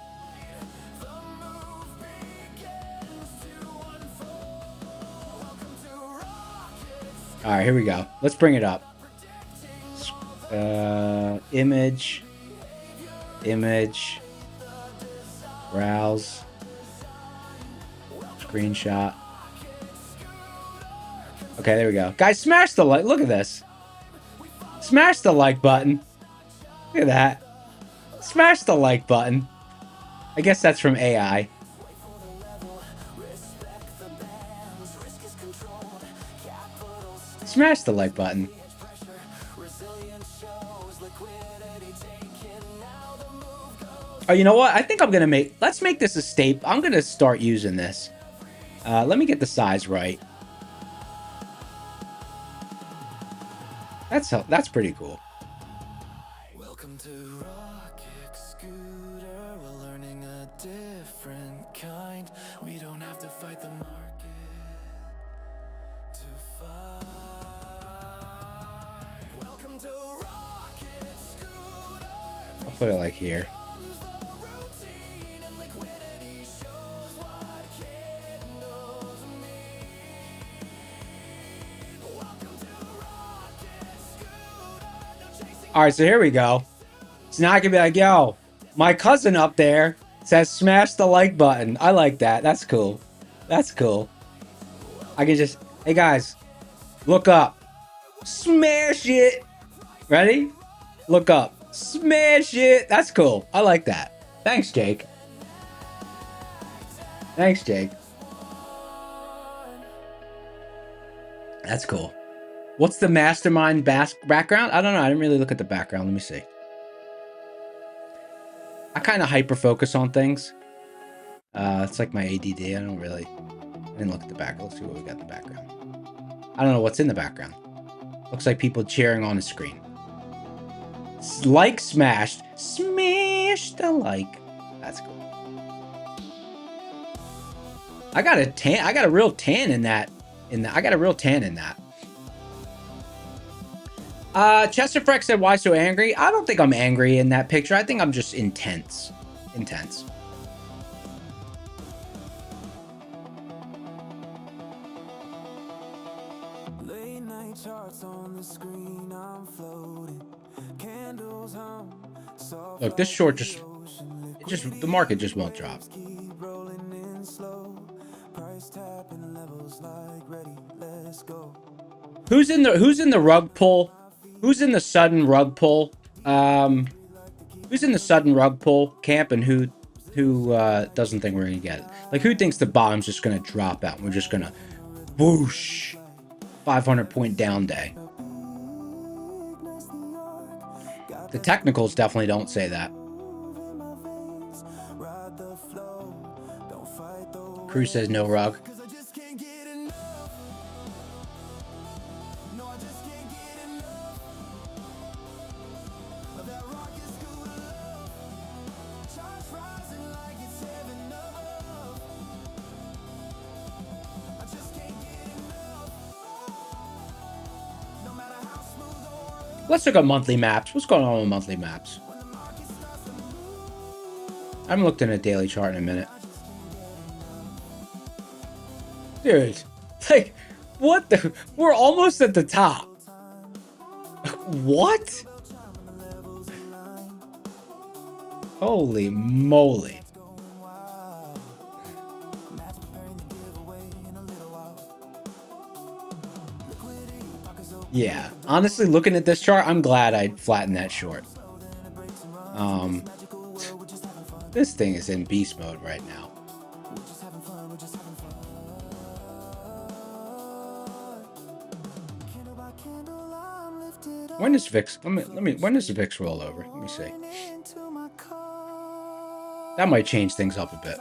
Alright, here we go. Let's bring it up. Image. Browse. Screenshot. Okay, there we go. Guys, smash the like. Look at this. Smash the like button. Look at that. Smash the like button. I guess that's from AI. Smash the like button. Oh, you know what? I think I'm gonna make. Let's make this a staple. I'm gonna start using this. Let me get the size right. That's pretty cool. Welcome to Rocket Scooter. We're learning a different kind. We don't have to fight the market to fight. Welcome to Rocket Scooter. I'll put it like here. Routine and liquidity shows what candles mean. Welcome to Rocket Scooter. No chasing. All right, so here we go. So now I can be like, yo, my cousin up there says smash the like button. I like that. That's cool. That's cool. I can just, hey guys, look up. Smash it. Ready? Look up. Smash it. That's cool. I like that. Thanks, Jake. Thanks, Jake. That's cool. What's the mastermind background? I don't know. I didn't really look at the background. Let me see. I kind of hyper focus on things. It's like my ADD. I didn't look at the background. Let's see what we got in the background. I don't know what's in the background. Looks like people cheering on the screen. Like smashed. Smash the like. That's cool. I got a tan. I got a real tan in that. I got a real tan in that. Chester Freck said, why so angry? I don't think I'm angry in that picture. I think I'm just intense. Intense. Late night charts on the screen, I'm floating. Candles hum, soft Look, this short the market just won't drop. keep rolling in slow. Price tapping levels like ready, let's go. Who's in the rug pull? Who's in the sudden rug pull? Who's in the sudden rug pull camp, and who doesn't think we're gonna get it? Like, who thinks the bottom's just gonna drop out and we're just gonna whoosh 500-point down day? The technicals definitely don't say that. Cruz says no rug. Let's look at monthly maps. What's going on with monthly maps? I haven't looked in a daily chart in a minute. Dude, like, what the? We're almost at the top. What? Holy moly. Yeah, honestly, looking at this chart, I'm glad I flattened that short. This thing is in beast mode right now. When does VIX? When does the VIX roll over? Let me see. That might change things up a bit.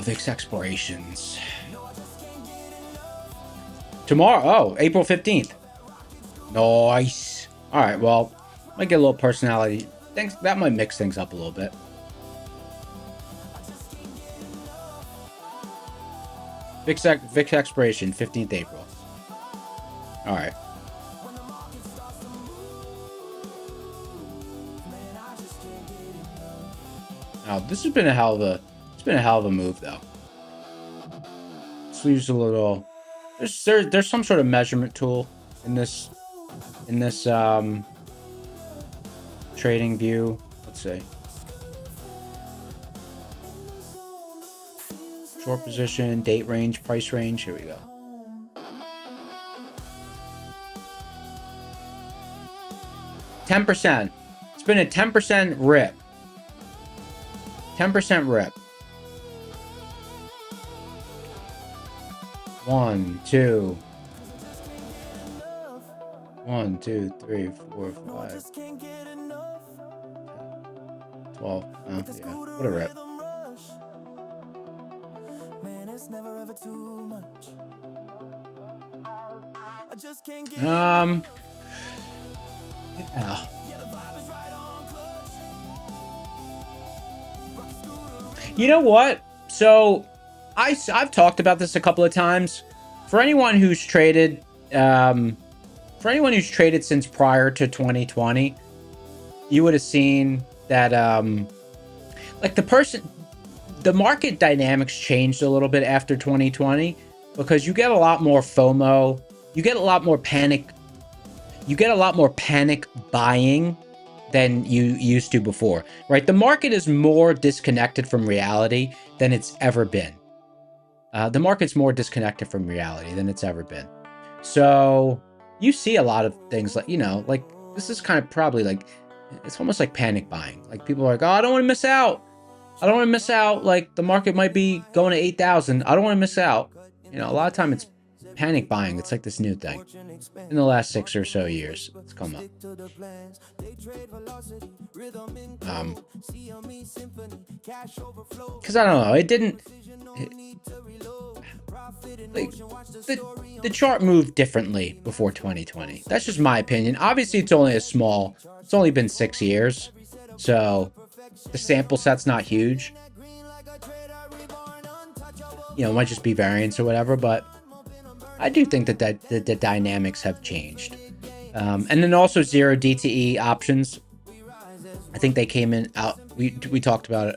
VIX expirations. Tomorrow, oh, April 15th. Nice. All right, well, might get a little personality. Thanks. That might mix things up a little bit. VIX expiration, 15th April. All right. Now, this has been a hell of a move, though. Let's use a little. There's some sort of measurement tool in this trading view. Let's see. Short position, date range, price range. Here we go. 10%. It's been a 10% rip. 10% rip. 1, 2. 1, 2, 3, 4, 5. 12. Oh, yeah. What a rip. Yeah. You know what? So I've talked about this a couple of times. For anyone who's traded, since prior to 2020, you would have seen that like the market dynamics changed a little bit after 2020 because you get a lot more FOMO, you get a lot more panic buying than you used to before, right? The market is more disconnected from reality than it's ever been. The market's more disconnected from reality than it's ever been. So you see a lot of things like, you know, like this is kind of probably like, it's almost like panic buying. Like people are like, oh, I don't want to miss out. I don't want to miss out. Like the market might be going to 8,000. I don't want to miss out. You know, a lot of time it's panic buying. It's like this new thing. In the last 6 or so years, it's come up. Because I don't know, it didn't. Like the chart moved differently before 2020. That's just my opinion. Obviously, it's only been 6 years, so the sample set's not huge. You know, it might just be variance or whatever, but I do think that the dynamics have changed. And then also 0 DTE options. I think they came out. We talked about it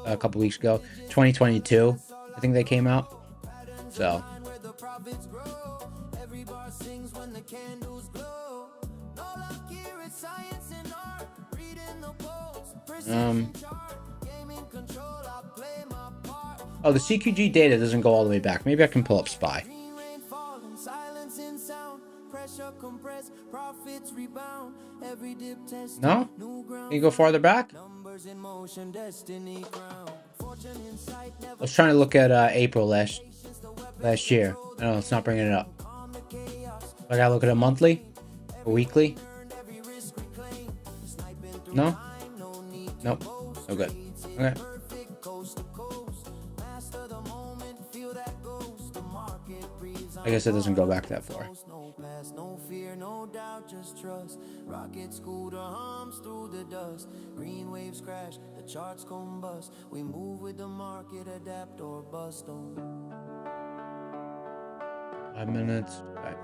a couple weeks ago. 2022, I think they came out. So. Oh, the CQG data doesn't go all the way back. Maybe I can pull up SPY. No? Can you go farther back? I was trying to look at April last year. No, it's not bringing it up. I gotta look at it monthly or weekly. No? Nope. No good. Okay. I guess it doesn't go back that far. No fear, no doubt, just trust. Rocket scooter hums through the dust. Green waves crash, the charts combust. We move with the market, adapt or bust on. 5 minutes. Right.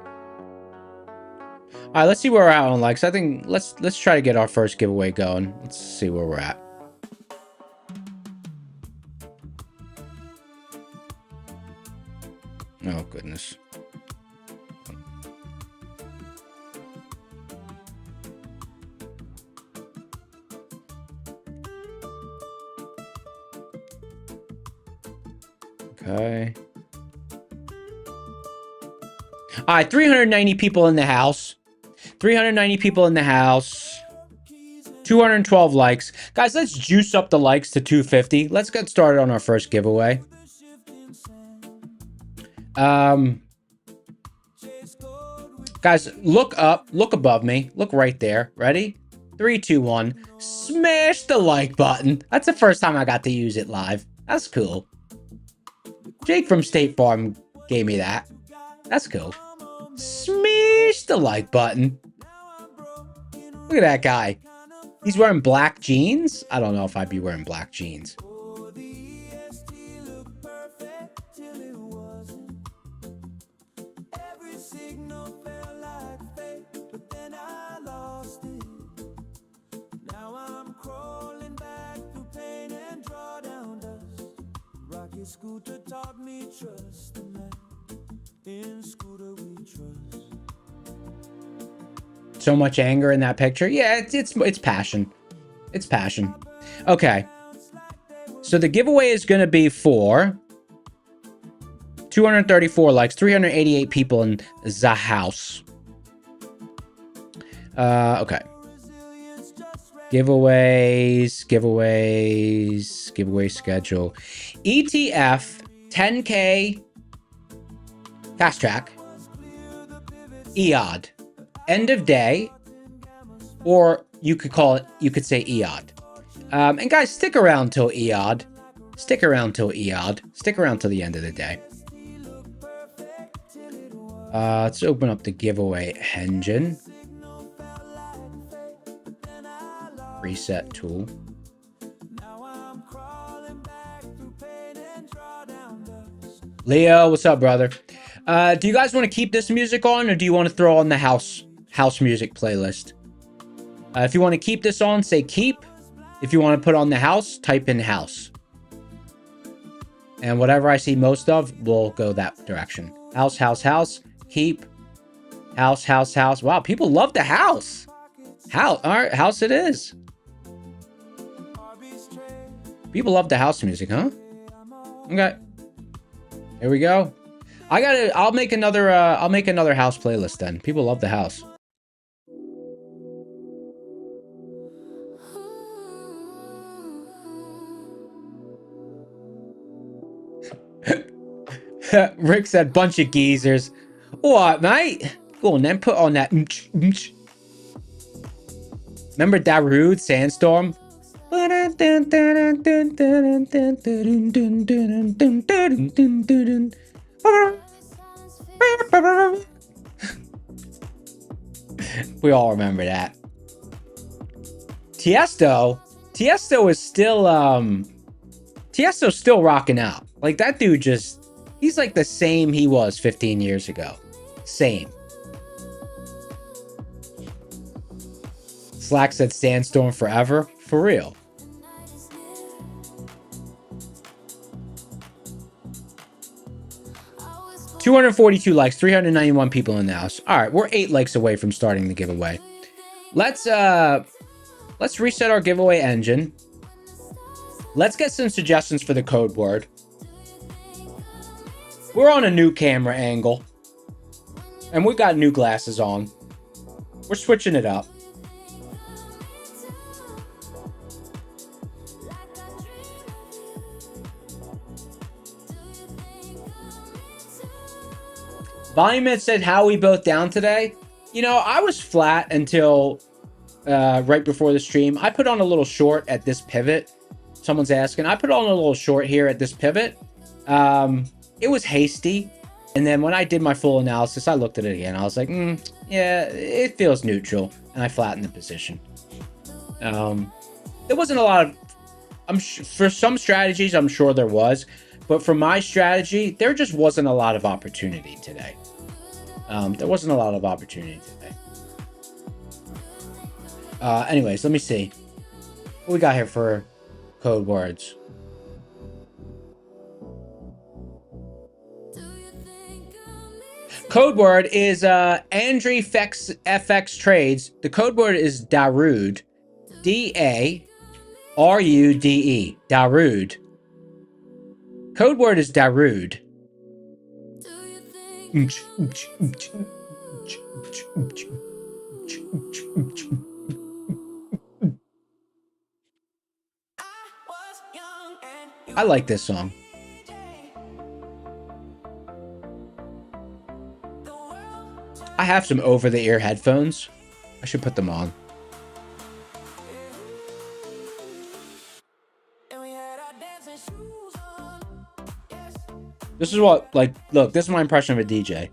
All right, let's see where we're at on likes. I think let's try to get our first giveaway going. Let's see where we're at. Oh goodness. Okay. All right, 390 people in the house. 390 people in the house. 212 likes. Guys, let's juice up the likes to 250. Let's get started on our first giveaway. Guys, look up, look above me, look right there. Ready? 3, 2, 1. Smash the like button. That's the first time I got to use it live. That's cool. Jake from State Farm gave me that. That's cool. Smash the like button. Look at that guy. He's wearing black jeans. I don't know if I'd be wearing black jeans. Scooter taught me trust, in Scooter we trust. So much anger in that picture. Yeah, it's passion. It's passion. Okay. So the giveaway is going to be for 234 likes, 388 people in the house. Okay. Giveaway schedule. ETF 10K fast track. EOD. End of day. Or you could say EOD. And guys, stick around till EOD. Stick around till EOD. Stick around till the end of the day. Let's open up the giveaway engine. Reset tool. Leo, what's up, brother? Do you guys want to keep this music on, or do you want to throw on the house music playlist? If you want to keep this on, say keep. If you want to put on the house, type in house. And whatever I see most of, we'll go that direction. House, house, house. Keep. House, house, house. Wow, people love the house. House. All right, house it is. People love the house music, huh? Okay. Here we go. I'll make another house playlist then. People love the house. Rick said, bunch of geezers. What, mate? Go on then, put on that. Remember Darude, Sandstorm? We all remember that. Tiesto is still Tiesto's still rocking out. Like, that dude he's like the same he was 15 years ago. Same. Slack said Sandstorm forever. For real. $242 likes, 391 people in the house. All right, we're 8 likes away from starting the giveaway. Let's reset our giveaway engine. Let's get some suggestions for the code word. We're on a new camera angle. And we got new glasses on. We're switching it up. Volume said, how are we both down today? You know, I was flat until right before the stream. I put on a little short at this pivot. Someone's asking. I put on a little short here at this pivot. It was hasty. And then when I did my full analysis, I looked at it again. I was like, yeah, it feels neutral. And I flattened the position. There wasn't a lot of... for some strategies, I'm sure there was. But for my strategy, there just wasn't a lot of opportunity today. There wasn't a lot of opportunity today. Anyways, let me see. What we got here for code words? Code word is Andre FX Trades. The code word is Darude. D-A-R-U-D-E. Darude. Code word is Darude. I like this song. I have some over-the-ear headphones. I should put them on. This is what, like, look, this is my impression of a DJ.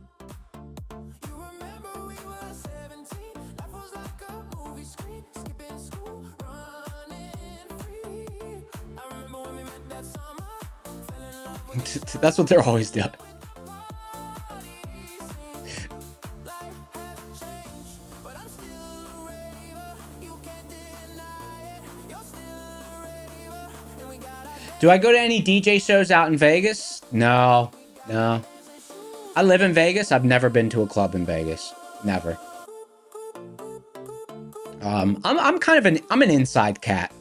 That's what they're always doing. Do I go to any DJ shows out in Vegas? No. I live in Vegas. I've never been to a club in Vegas. Never. I'm an inside cat.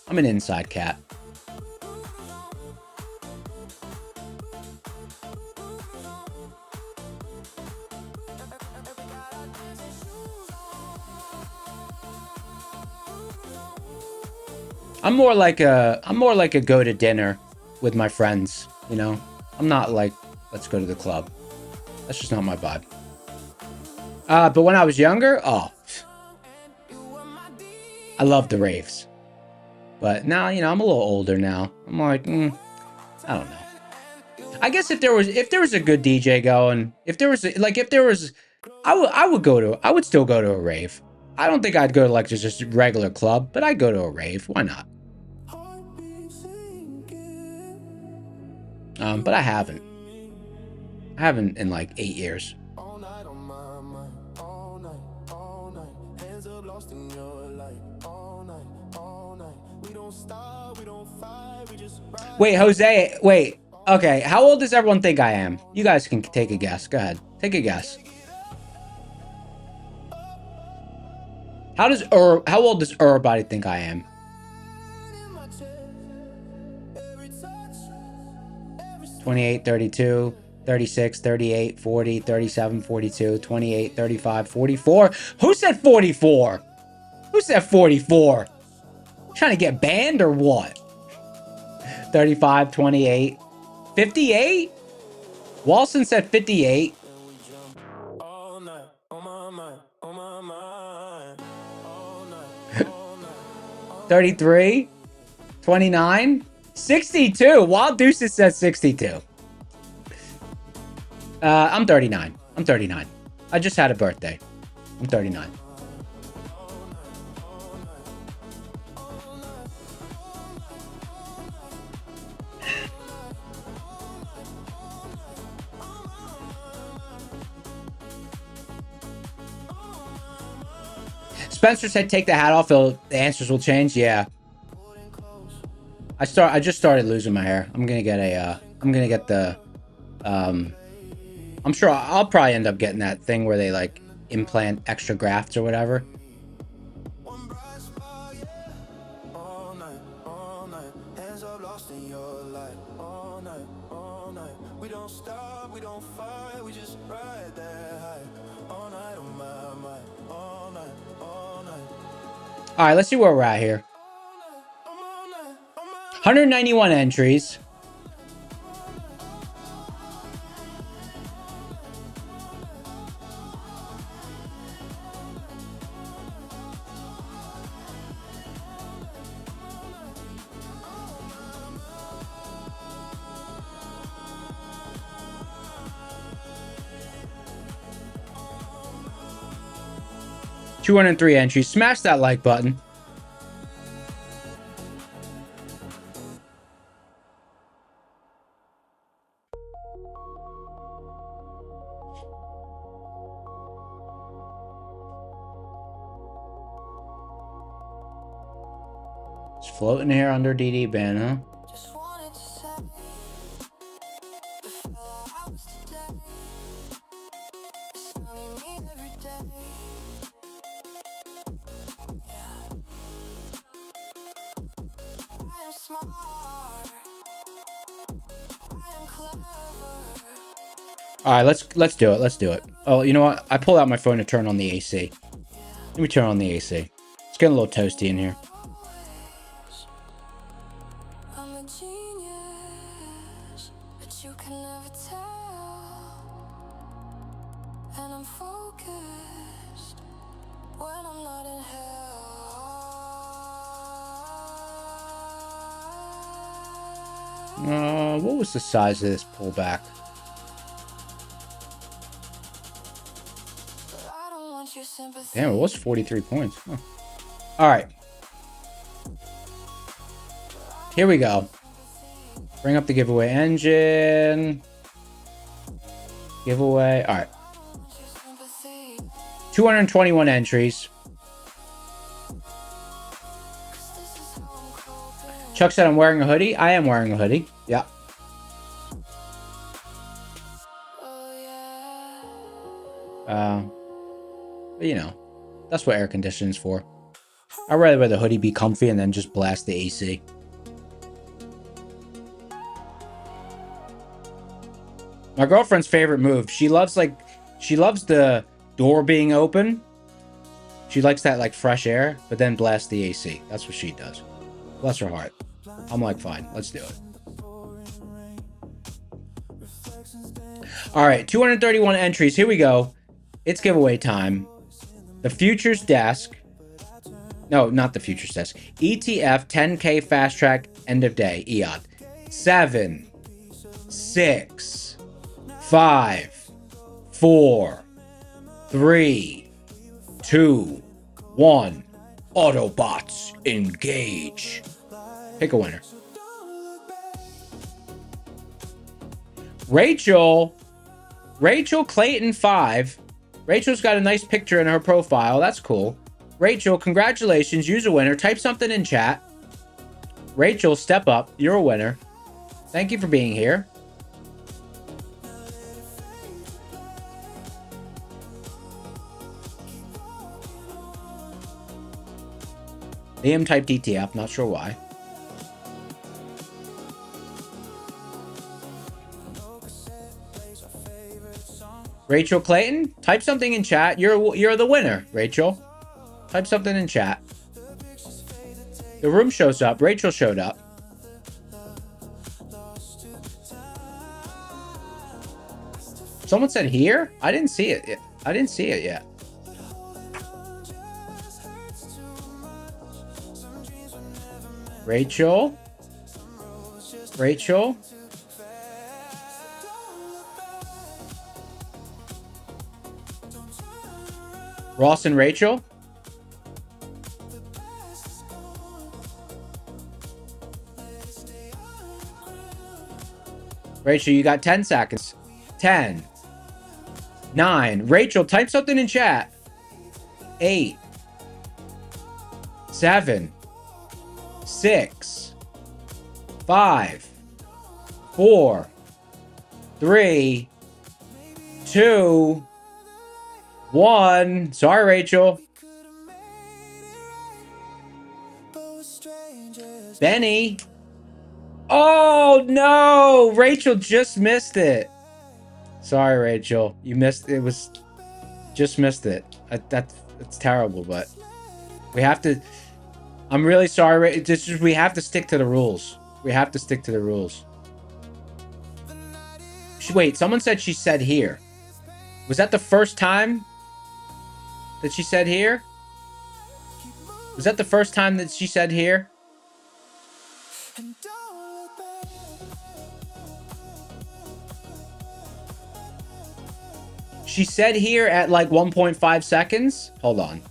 I'm an inside cat. I'm more like a go to dinner with my friends, you know? I'm not like, let's go to the club. That's just not my vibe. But when I was younger, oh, I loved the raves. But now, you know, I'm a little older now. I'm like, I don't know. I guess if there was a good DJ going, I would still go to a rave. I don't think I'd go to like just a regular club, but I'd go to a rave. Why not? But I haven't. I haven't in like 8 years. Wait, Jose, wait. Okay, how old does everyone think I am? You guys can take a guess. Go ahead. Take a guess. How old does everybody think I am? 28, 32, 36, 38, 40, 37, 42, 28, 35, 44. Who said 44? Who said 44? Trying to get banned or what? 35, 28, 58? Walson said 58. 33, 29, 62. Wild Deuces says 62. I'm 39. I'm 39. I just had a birthday. I'm 39. Spencer said, "Take the hat off. The answers will change." Yeah. I just started losing my hair. I'm gonna get the. I'm sure I'll probably end up getting that thing where they like implant extra grafts or whatever. All right, let's see where we're at here. 191 entries. $203 entries. Smash that like button. It's floating here under DD ban, huh? All right, let's do it. Let's do it. Oh, you know what? I pulled out my phone to turn on the AC. Let me turn on the AC. It's getting a little toasty in here. What was the size of this pullback? Damn, it was 43 points. Huh. All right. Here we go. Bring up the giveaway engine. Giveaway. All right. 221 entries. Chuck said I'm wearing a hoodie. I am wearing a hoodie. Yeah. But you know, that's what air conditioning's for. I'd rather wear the hoodie, be comfy, and then just blast the AC. My girlfriend's favorite move. She loves the door being open. She likes that like fresh air, but then blast the AC. That's what she does. Bless her heart. I'm like, fine, let's do it. All right, 231 entries. Here we go. It's giveaway time. The Futures Desk. No, not the Futures Desk. ETF 10K Fast Track End of Day. EOT. 7, 6, 5, 4, 3, 2, 1. Autobots engage. Pick a winner. Rachel Clayton 5. Rachel's got a nice picture in her profile. That's cool. Rachel, congratulations. Use a winner. Type something in chat. Rachel, step up. You're a winner. Thank you for being here. Liam typed ETF. Not sure why. Rachel Clayton, type something in chat. You're the winner, Rachel. Type something in chat. The room shows up. Rachel showed up. Someone said here? I didn't see it. I didn't see it yet. Rachel. Ross and Rachel. Rachel, you got 10 seconds. 10, 9. Rachel, type something in chat. 8, 7, 6, 5, 4, 3, 2, 1. Sorry, Rachel. Benny. Oh, no. Rachel just missed it. Sorry, Rachel. You missed it. Just missed it. It's terrible, but we have to. I'm really sorry. We have to stick to the rules. We have to stick to the rules. Wait, someone said she said here. Was that the first time that she said here? Was that the first time that she said here? She said here at like 1.5 seconds. Hold on.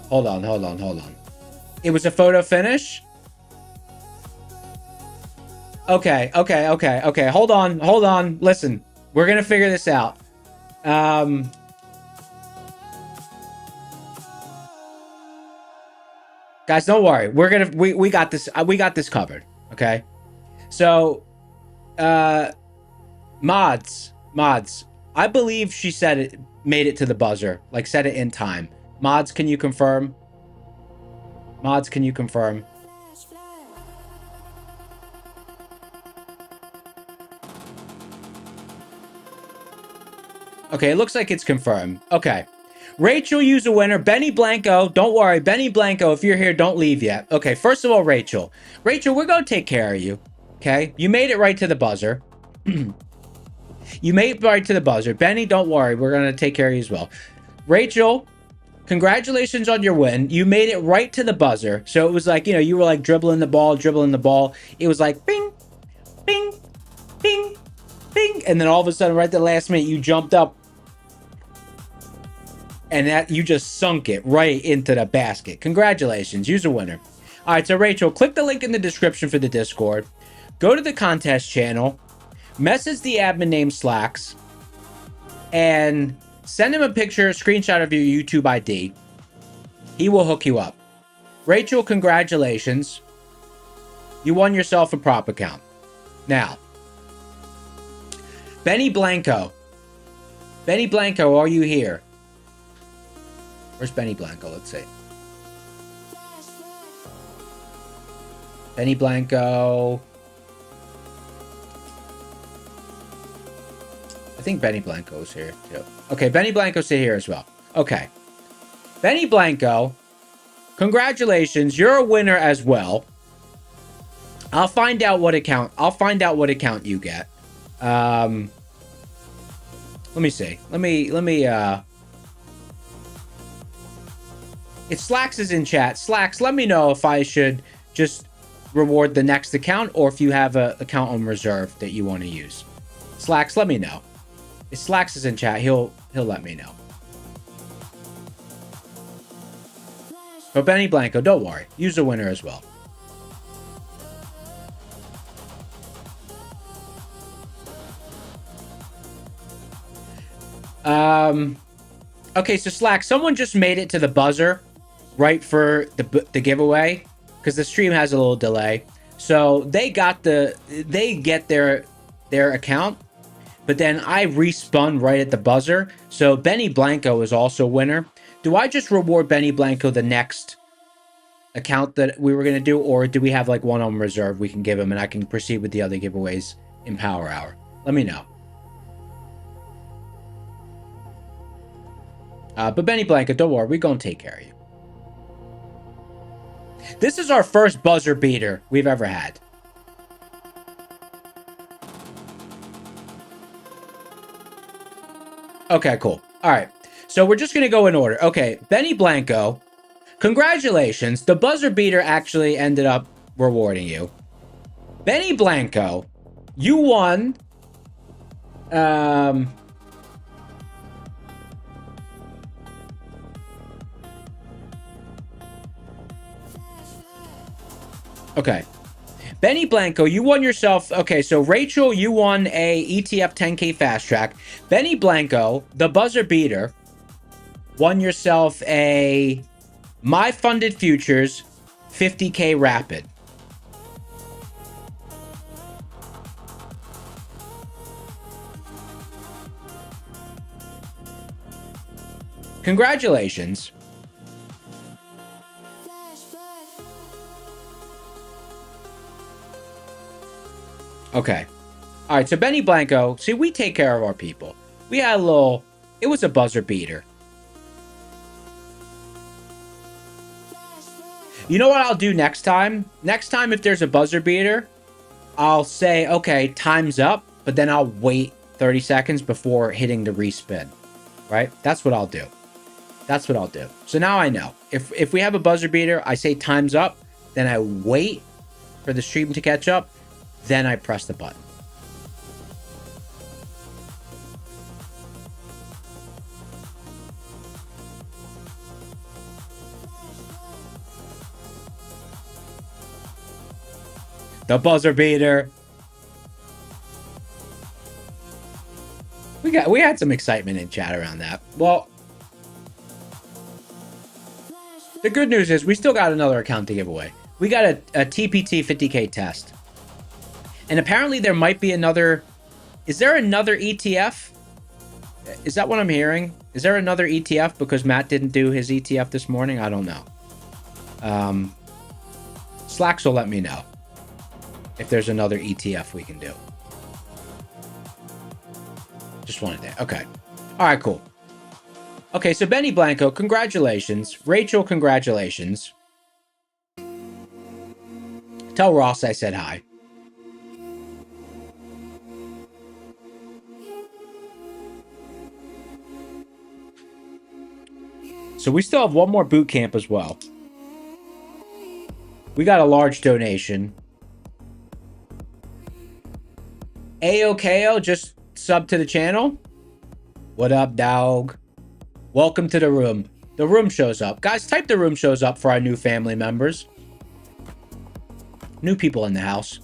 Hold on. It was a photo finish? Okay. Hold on. Listen, we're going to figure this out. Guys, don't worry. We got this. We got this covered. Okay. So, mods. I believe she said it, made it to the buzzer. Like, said it in time. Mods, can you confirm? Okay, it looks like it's confirmed. Okay. Rachel, use a winner. Benny Blanco, don't worry. Benny Blanco, if you're here, don't leave yet. Okay, first of all, Rachel. Rachel, we're going to take care of you. Okay? You made it right to the buzzer. You made it right to the buzzer. Benny, don't worry. We're going to take care of you as well. Rachel, congratulations on your win. You made it right to the buzzer. So it was like, you were like dribbling the ball. It was like bing, bing, bing, bing. And then all of a sudden, right at the last minute, you jumped up. And that you just sunk it right into the basket. Congratulations. Use a winner. All right, so Rachel, click the link in the description for the Discord. Go to the contest channel. Message the admin name Slacks. And send him a picture, a screenshot of your YouTube ID. He will hook you up. Rachel, congratulations. You won yourself a prop account. Now, Benny Blanco. Benny Blanco, are you here? Where's Benny Blanco? Let's see. Benny Blanco. I think Benny Blanco's here too. Okay, Benny Blanco's here as well. Okay. Benny Blanco, congratulations. You're a winner as well. I'll find out what account you get. Let me see. Let me if Slacks is in chat, Slacks, let me know if I should just reward the next account or if you have an account on reserve that you want to use. Slacks, let me know. If Slacks is in chat, he'll let me know. But Benny Blanco, don't worry. Use the winner as well. Okay, so Slack, someone just made it to the buzzer right for the giveaway because the stream has a little delay. So they get their account, but then I respun right at the buzzer. So Benny Blanco is also a winner. Do I just reward Benny Blanco the next account that we were going to do, or do we have like one on reserve we can give him and I can proceed with the other giveaways in Power Hour? Let me know. But Benny Blanco, don't worry, we're going to take care of you. This is our first buzzer beater we've ever had. Okay, cool. All right. So we're just going to go in order. Okay, Benny Blanco, congratulations. The buzzer beater actually ended up rewarding you. Benny Blanco, you won... Okay. Benny Blanco, you won yourself... Okay, so Rachel, you won a ETF 10K Fast Track. Benny Blanco, the buzzer beater, won yourself a My Funded Futures 50K Rapid. Congratulations. Okay. All right, so Benny Blanco, see, we take care of our people. We had a little... It was a buzzer beater. You know what I'll do next time? Next time, if there's a buzzer beater, I'll say, okay, time's up, but then I'll wait 30 seconds before hitting the respin. Right? That's what I'll do. That's what I'll do. So now I know. If we have a buzzer beater, I say time's up, then I wait for the stream to catch up, then I press the button. The buzzer beater. We had some excitement in chat around that. Well, the good news is we still got another account to give away. We got a TPT 50K test. And apparently there might be another... Is there another ETF? Is that what I'm hearing? Is there another ETF because Matt didn't do his ETF this morning? I don't know. Slacks will let me know if there's another ETF we can do. Just wanted that. Okay. All right, cool. Okay, so Benny Blanco, congratulations. Rachel, congratulations. Tell Ross I said hi. So we still have one more boot camp as well. We got a large donation. AOKO just sub to the channel. What up, dog? Welcome to the room. The room shows up. Guys, type the room shows up for our new family members. New people in the house.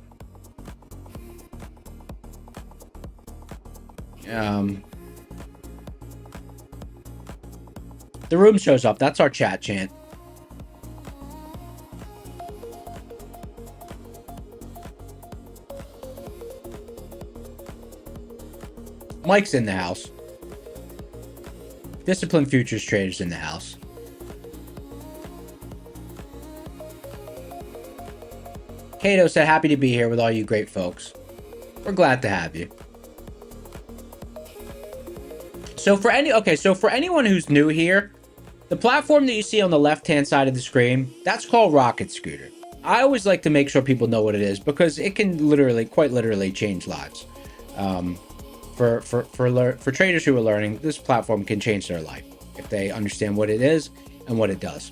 The room shows up. That's our chat chant. Mike's in the house. Disciplined Futures Traders in the house. Kato said, happy to be here with all you great folks. We're glad to have you. So for anyone who's new here, the platform that you see on the left-hand side of the screen, that's called Rocket Scooter. I always like to make sure people know what it is because it can quite literally change lives. For traders who are learning, this platform can change their life if they understand what it is and what it does.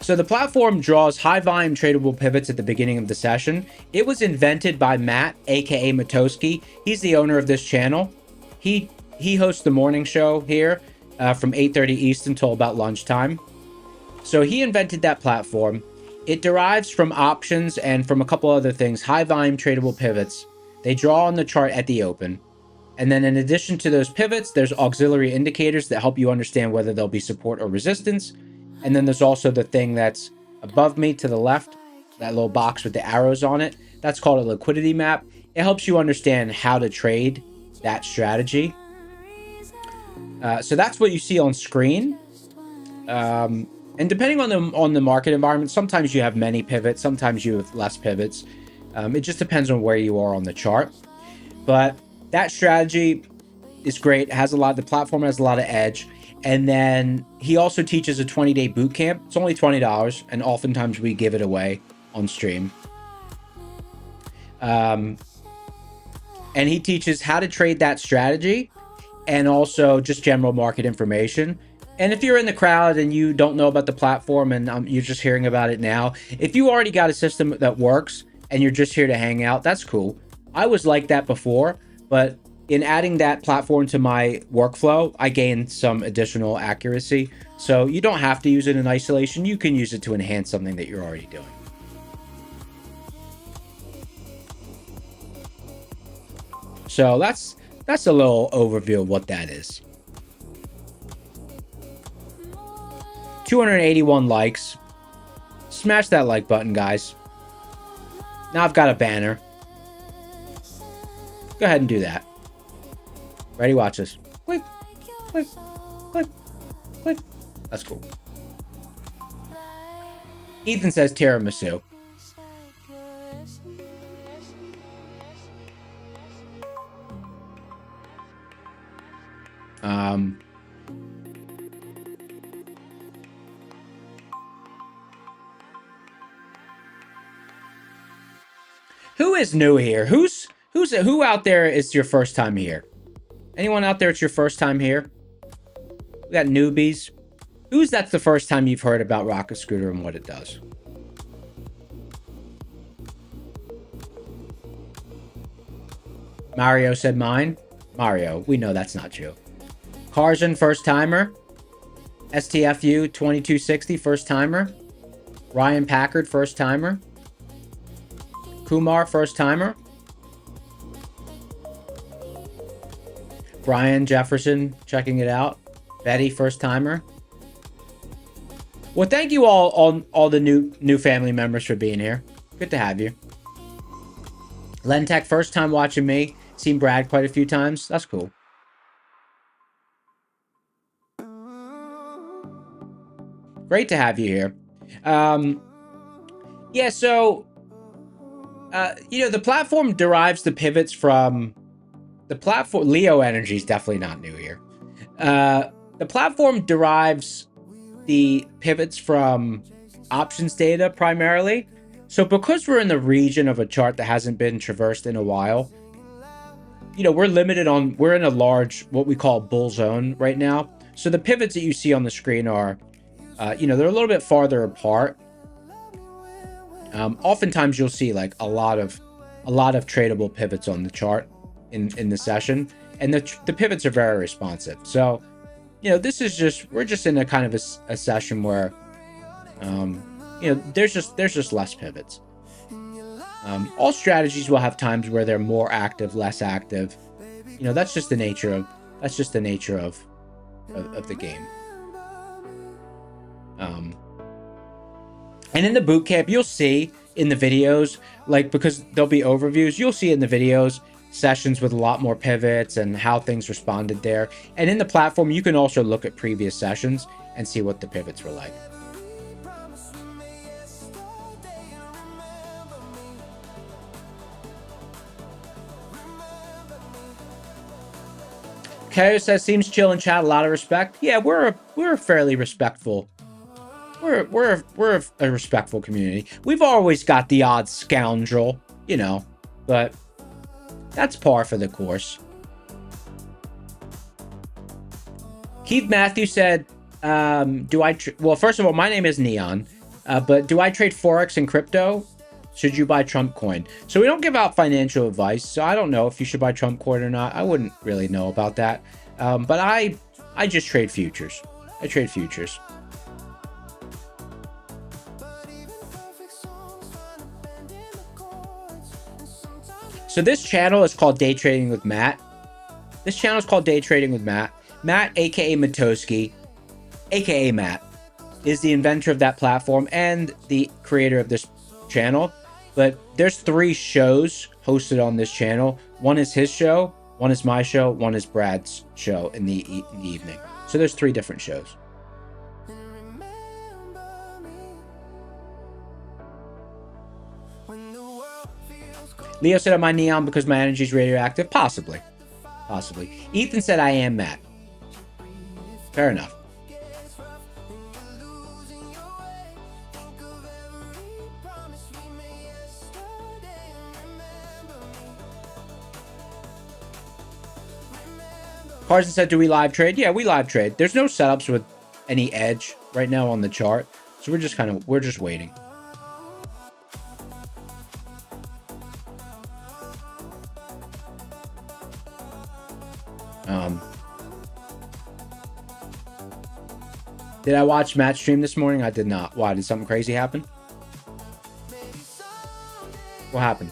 So the platform draws high volume tradable pivots at the beginning of the session. It was invented by Matt, aka Matoski. He's the owner of this channel. He hosts the morning show here from 8:30 East until about lunchtime. So he invented that platform. It derives from options and from a couple other things, high volume tradable pivots. They draw on the chart at the open. And then in addition to those pivots, there's auxiliary indicators that help you understand whether there'll be support or resistance. And then there's also the thing that's above me to the left, that little box with the arrows on it. That's called a liquidity map. It helps you understand how to trade that strategy. So that's what you see on screen. And depending on the market environment, sometimes you have many pivots, sometimes you have less pivots. It just depends on where you are on the chart. But that strategy is great. It has the platform has a lot of edge. And then he also teaches a 20-day boot camp. It's only $20, and oftentimes we give it away on stream. And he teaches how to trade that strategy and also just general market information. And if you're in the crowd and you don't know about the platform and you're just hearing about it now, if you already got a system that works and you're just here to hang out, that's cool. I was like that before, but in adding that platform to my workflow, I gained some additional accuracy. So you don't have to use it in isolation. You can use it to enhance something that you're already doing. So that's a little overview of what that is. 281 likes. Smash that like button, guys. Now I've got a banner. Go ahead and do that. Ready? Watch this. Click, click, click, click. That's cool. Ethan says tiramisu. Who is new here? Who out there is your first time here? Anyone out there, it's your first time here? We got newbies. That's the first time you've heard about Rocket Scooter and what it does? Mario said mine. Mario, we know that's not you. Karjan, first timer. STFU 2260, first timer. Ryan Packard, first timer. Kumar, first timer. Brian Jefferson, checking it out. Betty, first timer. Well, thank you all the new family members for being here. Good to have you. Lentech, first time watching me. Seen Brad quite a few times. That's cool. Great to have you here. Yeah, so the platform derives the pivots from the platform. Leo Energy is definitely not new here. The platform derives the pivots from options data primarily. So because we're in the region of a chart that hasn't been traversed in a while, we're limited on, we're in a large, what we call bull zone right now. So the pivots that you see on the screen are, they're a little bit farther apart. Oftentimes you'll see like a lot of tradable pivots on the chart in the session, and the pivots are very responsive. So, this is we're just in a kind of a session where, there's just less pivots. All strategies will have times where they're more active, less active. That's just the nature of the game. And in the boot camp, you'll see in the videos, because there'll be overviews, you'll see in the videos sessions with a lot more pivots and how things responded there. And in the platform, you can also look at previous sessions and see what the pivots were like. Kayo says seems chill in chat, a lot of respect. Yeah, we're fairly respectful. We're a respectful community. We've always got the odd scoundrel, you know, but that's par for the course. Keith Matthews said, well, first of all, my name is Neon, but do I trade Forex and crypto? Should you buy Trump coin? So we don't give out financial advice, so I don't know if you should buy Trump coin or not. I wouldn't really know about that. But I just trade futures. I trade futures. So this channel is called Day Trading with Matt. This channel is called Day Trading with Matt. Matt, aka Matoski, aka Matt, is the inventor of that platform and the creator of this channel. But there's 3 shows hosted on this channel. One is his show, one is my show, one is Brad's show in the evening. So there's 3 different shows. Leo said, am I Neon because my energy is radioactive? Possibly. Possibly. Ethan said, I am Matt. Fair enough. Carson said, do we live trade? Yeah, we live trade. There's no setups with any edge right now on the chart. So we're just waiting. Did I watch Matt's stream this morning? I did not. Why? Did something crazy happen? What happened?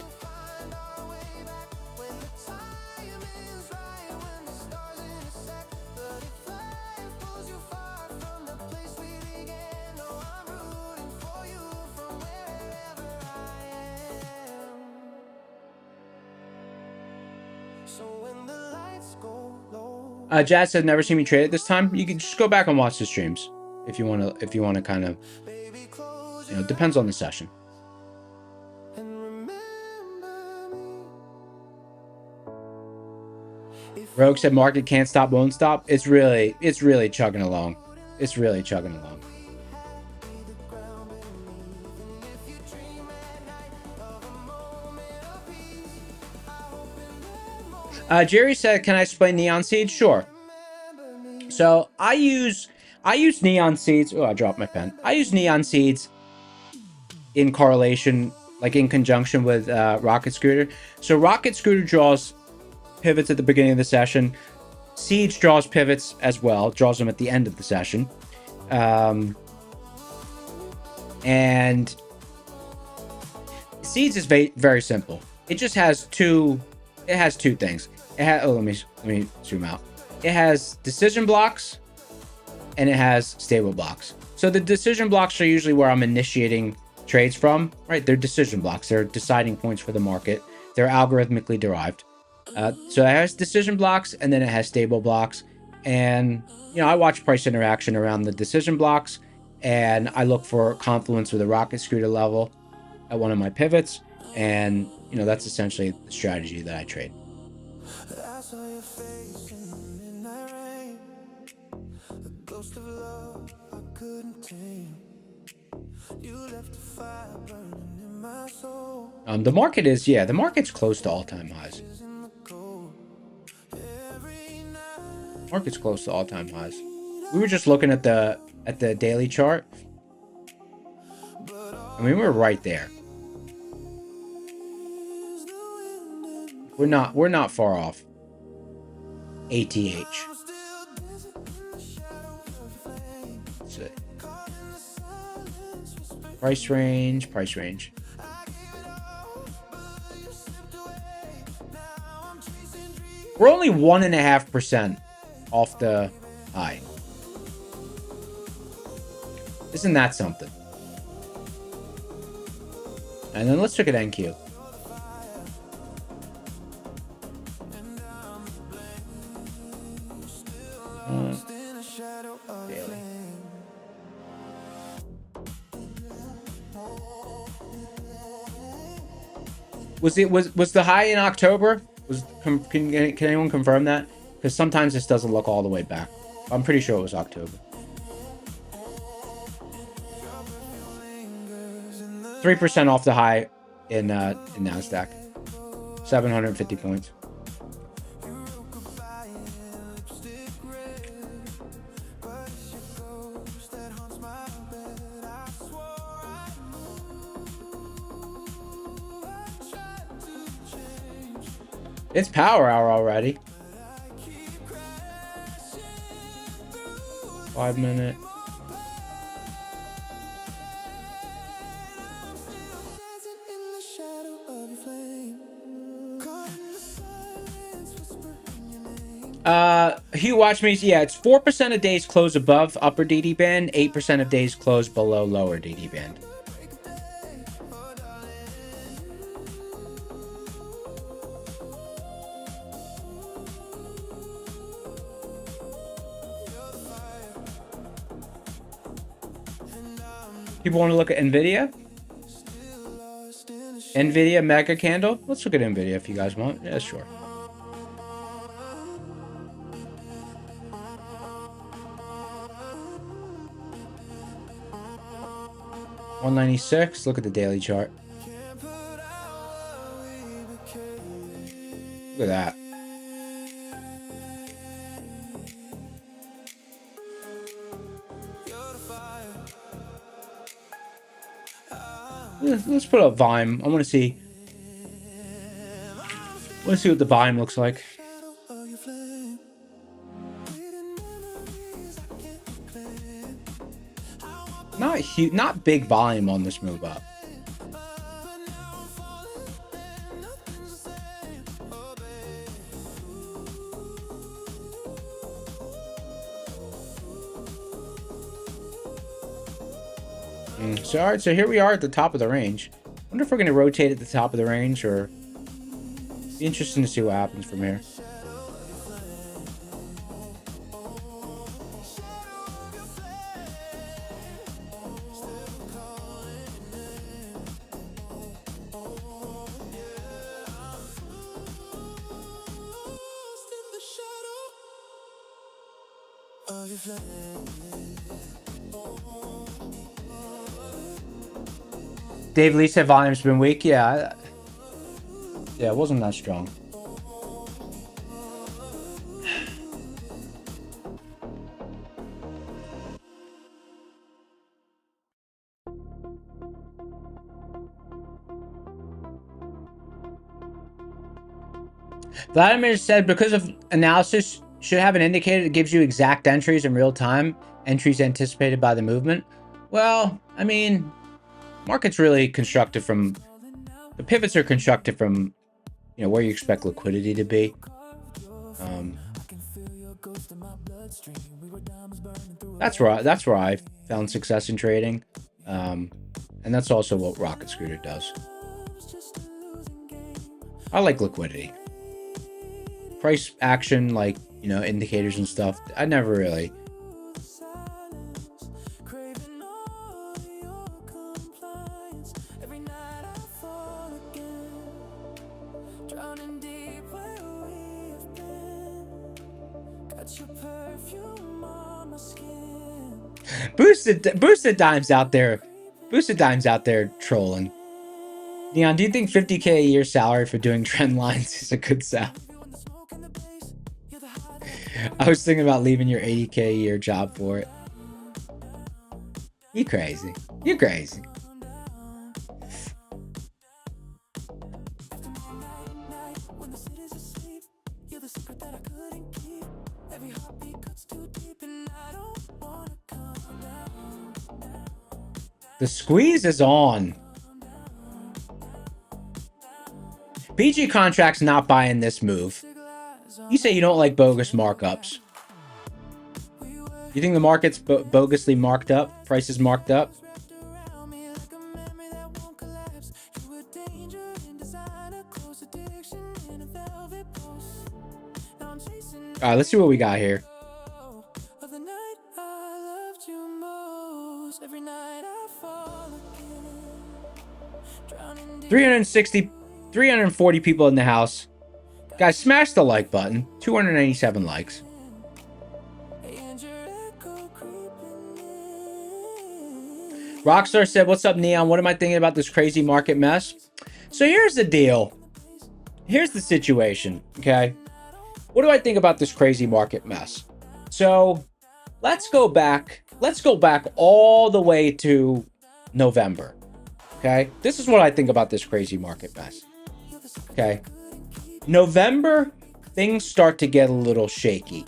Jazz said, never seen me trade it this time. You can just go back and watch the streams if you want to kind of, you know, it depends on the session. Rogue said, market can't stop, won't stop. It's really chugging along. It's really chugging along. Jerry said, can I explain neon seeds? Sure. So I use neon seeds. Oh, I dropped my pen. I use neon seeds in correlation, like in conjunction with Rocket Scooter. So Rocket Scooter draws pivots at the beginning of the session. Seeds draws pivots as well, draws them at the end of the session. And Seeds is very simple. It just has two things. It has, let me zoom out. It has decision blocks and it has stable blocks. So the decision blocks are usually where I'm initiating trades from, right? They're decision blocks. They're deciding points for the market. They're algorithmically derived. So it has decision blocks and then it has stable blocks. And, you know, I watch price interaction around the decision blocks and I look for confluence with a rocket scooter level at one of my pivots. And, you know, that's essentially the strategy that I trade. The market is, yeah, the market's close to all-time highs. Market's close to all-time highs. We were just looking at the daily chart. I mean, we're right there. We're not far off. ATH. Let's see. Price range. We're only 1.5% off the high. Isn't that something? And then let's look at NQ. Daily. Was the high in October? Can anyone confirm that? Because sometimes this doesn't look all the way back. I'm pretty sure it was October. 3% off the high in NASDAQ. 750 points. It's power hour already. 5 minute. Hugh watch me. Yeah, it's 4% of days close above upper DD band, 8% of days close below lower DD band. People want to look at Nvidia? Nvidia mega candle? Let's look at Nvidia if you guys want. Yeah, sure. $196. Look at the daily chart. Look at that. Let's put up volume. I want to see. Let's see what the volume looks like. Not huge, not big volume on this move up. So, all right, so here we are at the top of the range. I wonder if we're going to rotate at the top of the range, or be interesting to see what happens from here. Dave Lee said volume's been weak. Yeah, it wasn't that strong. Vladimir said because of analysis should have an indicator that gives you exact entries in real time, entries anticipated by the movement. Well, I mean, market's really constructed from, the pivots are constructed from, you know, where you expect liquidity to be. That's where I found success in trading, and that's also what Rocket Scooter does. I like liquidity, price action, like, you know, indicators and stuff. I never really. Boosted Dime's out there. Boosted Dime's out there trolling. Neon, do you think 50K a year salary for doing trend lines is a good sell? I was thinking about leaving your 80K a year job for it. You crazy. You crazy. The squeeze is on. PG Contract's not buying this move. You say you don't like bogus markups. You think the market's bogusly marked up? Prices marked up? All right, let's see what we got here. 340 people in the house. Guys, smash the like button. 297 likes. Rockstar said, what's up, Neon? What am I thinking about this crazy market mess? So here's the deal. Here's the situation, okay? What do I think about this crazy market mess? So let's go back all the way to November, okay? This is what I think about this crazy market mess, okay? November, things start to get a little shaky,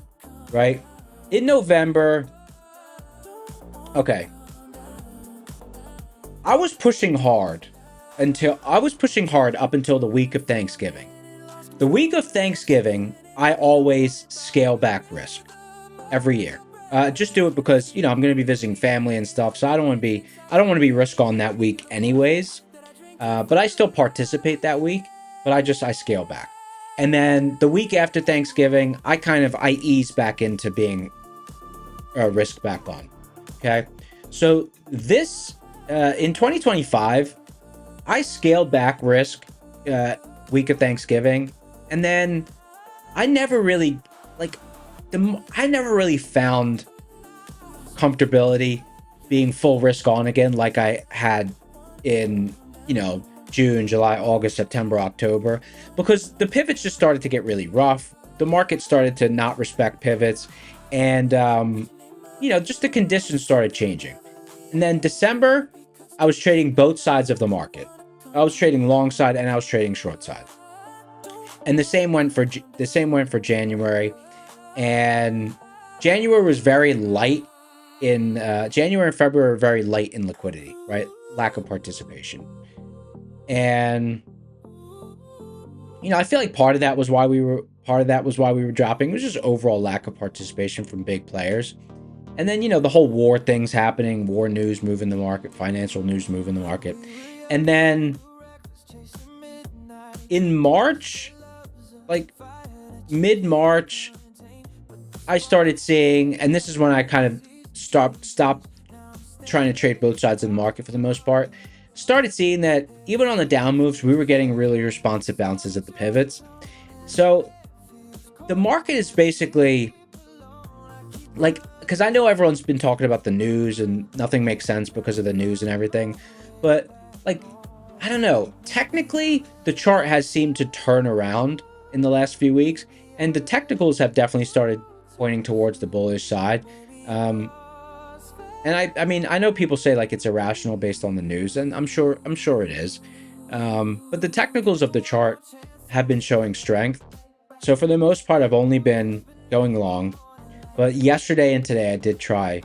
right? In November, okay, I was pushing hard up until the week of Thanksgiving. The week of Thanksgiving, I always scale back risk every year. Just do it because, you know, I'm going to be visiting family and stuff, so I don't want to be risk on that week anyways. But I still participate that week, but I scale back. And then the week after Thanksgiving, I ease back into being risk back on. Okay. So this, in 2025, I scaled back risk, week of Thanksgiving. And then I never really found comfortability being full risk on again, like I had in, you know, June, July, August, September, October, because the pivots just started to get really rough. The market started to not respect pivots, and you know, just the conditions started changing. And then December, I was trading both sides of the market. I was trading long side and I was trading short side. And the same went for January. And January was very light in January and February were very light in liquidity, right? Lack of participation. And you know, I feel like part of that was why we were dropping. It was just overall lack of participation from big players. And then, you know, the whole war things happening, war news moving the market, financial news moving the market. And then in March, like mid-March, I started seeing, and this is when I kind of stopped trying to trade both sides of the market for the most part, started seeing that even on the down moves, we were getting really responsive bounces at the pivots. So the market is basically like, because I know everyone's been talking about the news and nothing makes sense because of the news and everything, but like, I don't know, technically the chart has seemed to turn around in the last few weeks, and the technicals have definitely started pointing towards the bullish side. And I mean, I know people say like it's irrational based on the news, and I'm sure it is. But the technicals of the chart have been showing strength. So for the most part, I've only been going long. But yesterday and today, I did try.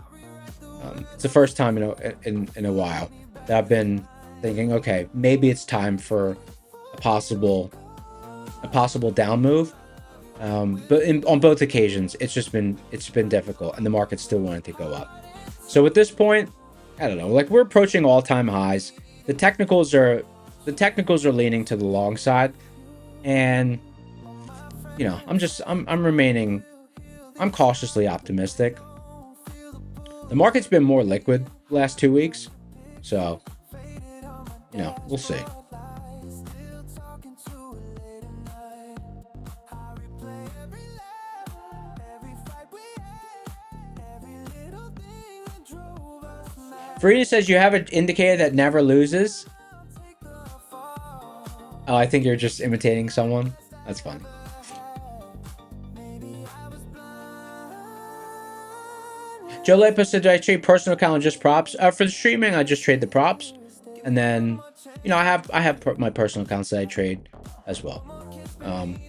It's the first time in a while that I've been thinking, okay, maybe it's time for a possible down move. But on both occasions, it's been difficult, and the market still wanted to go up. So at this point, I don't know, like we're approaching all-time highs. The technicals are leaning to the long side, and you know, I'm cautiously optimistic. The market's been more liquid the last 2 weeks, so you know, we'll see. Farina says you have an indicator that never loses. Oh, I think you're just imitating someone. That's funny. Joe Lepa said, do I trade personal account or just props? For the streaming, I just trade the props. And then, you know, I have my personal accounts that I trade as well. And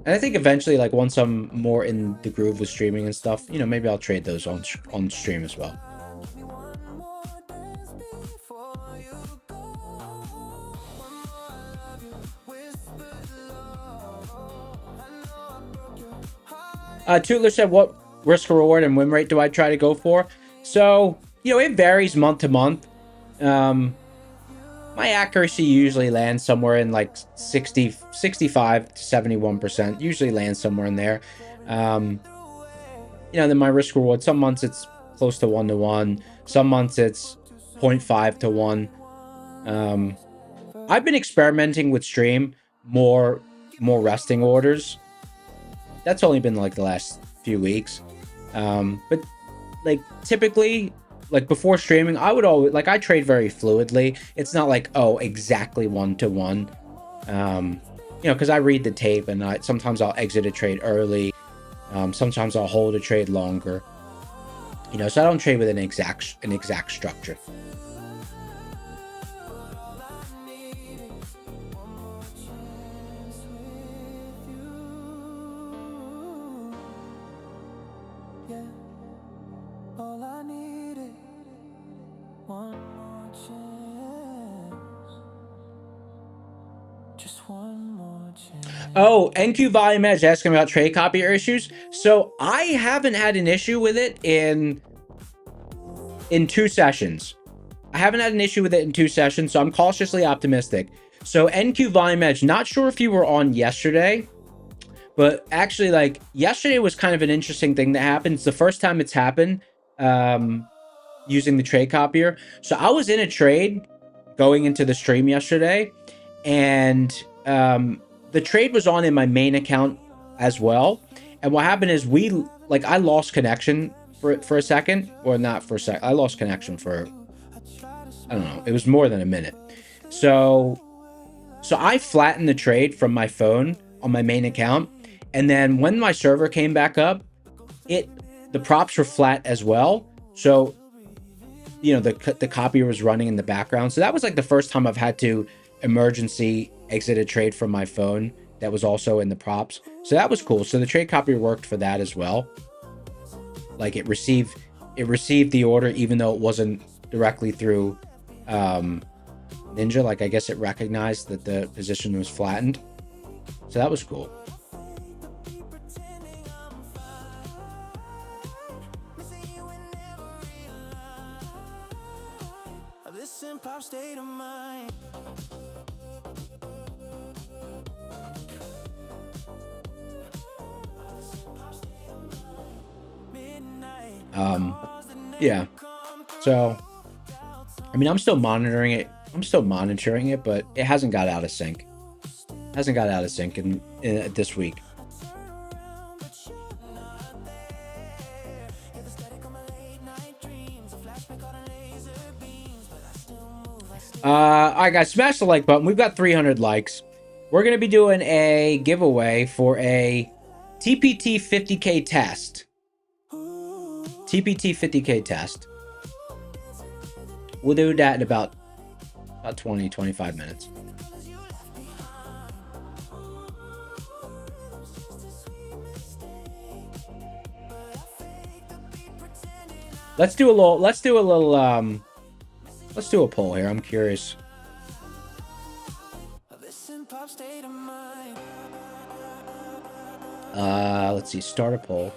I think eventually, like once I'm more in the groove with streaming and stuff, you know, maybe I'll trade those on stream as well. Tootler said, what risk reward and win rate do I try to go for? So, you know, it varies month to month. My accuracy usually lands somewhere in like 65 to 71%. Usually lands somewhere in there. You know, then my risk reward, some months it's close to 1-to-1. Some months it's 0.5 to 1. I've been experimenting with stream more more resting orders. That's only been like the last few weeks. But like typically, like before streaming, I would always, like, I trade very fluidly. It's not like, oh, exactly 1-to-1. You know, because I read the tape, and sometimes I'll exit a trade early. Sometimes I'll hold a trade longer. You know, so I don't trade with an exact structure. Oh, NQ Volume Edge asking about trade copier issues. So I haven't had an issue with it in 2 sessions. I haven't had an issue with it in 2 sessions, so I'm cautiously optimistic. So NQ Volume Edge, not sure if you were on yesterday, but actually, like, yesterday was kind of an interesting thing that happened. It's the first time it's happened using the trade copier. So I was in a trade going into the stream yesterday, and the trade was on in my main account as well. And what happened is I lost connection for a second, or not for a second. I lost connection for, I don't know, it was more than a minute. So I flattened the trade from my phone on my main account. And then when my server came back up, the props were flat as well. So, you know, the copier was running in the background. So that was like the first time I've had to emergency exit a trade from my phone that was also in the props. So that was cool. So the trade copier worked for that as well. Like it received the order even though it wasn't directly through Ninja. Like I guess it recognized that the position was flattened. So that was cool. Yeah. So, I mean, I'm still monitoring it. But it hasn't got out of sync. In this week. All right, guys, smash the like button. We've got 300 likes. We're going to be doing a giveaway for a TPT 50K test. TPT 50K test. We'll do that in about 20-25 minutes. Let's do a poll here. I'm curious. Let's see. Start a poll.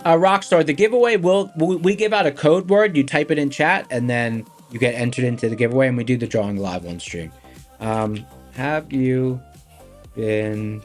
Rockstar, the giveaway we give out a code word. You type it in chat, and then you get entered into the giveaway, and we do the drawing live on stream. Have you been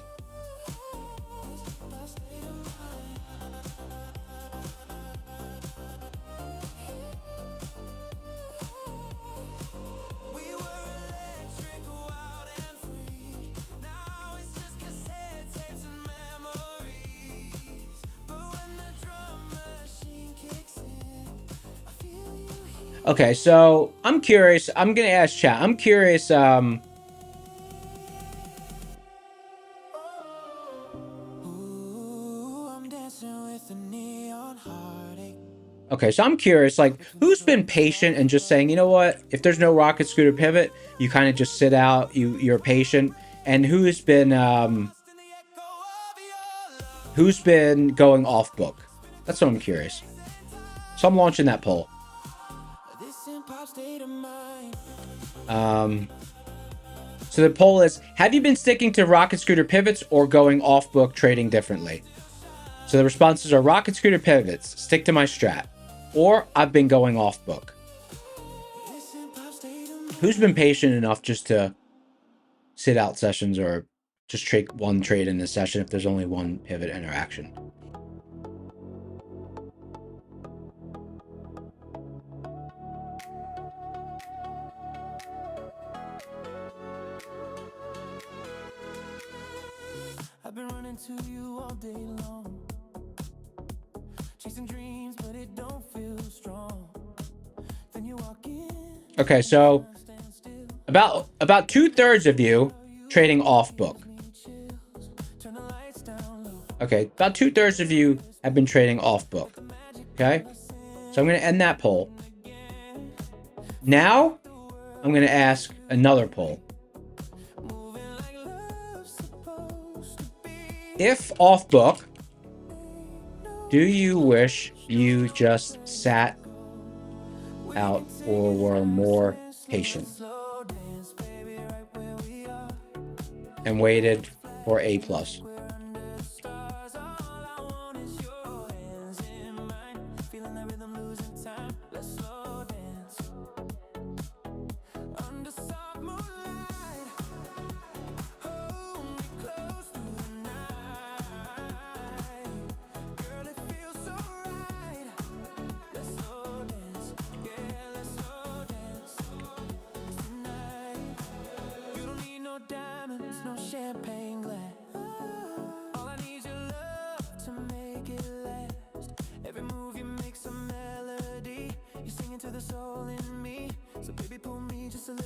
Okay, so I'm curious. I'm gonna ask chat. I'm curious. Okay, so I'm curious, like, who's been patient and just saying, you know what, if there's no rocket scooter pivot, you kind of just sit out, you're patient, and who's been going off book? That's what I'm curious. So I'm launching that poll. So the poll is, have you been sticking to rocket scooter pivots or going off book trading differently? So the responses are rocket scooter pivots, stick to my strat, or I've been going off book. Who's been patient enough just to sit out sessions or just trade one trade in a session if there's only one pivot interaction? I've been running to you all day long, chasing dreams, but it don't feel strong. Then you walk in. Okay, so about 2/3 of you trading off book. Okay, about 2/3 of you have been trading off book. Okay, so I'm going to end that poll. Now, I'm going to ask another poll. If off book, do you wish you just sat out or were more patient and waited for A+?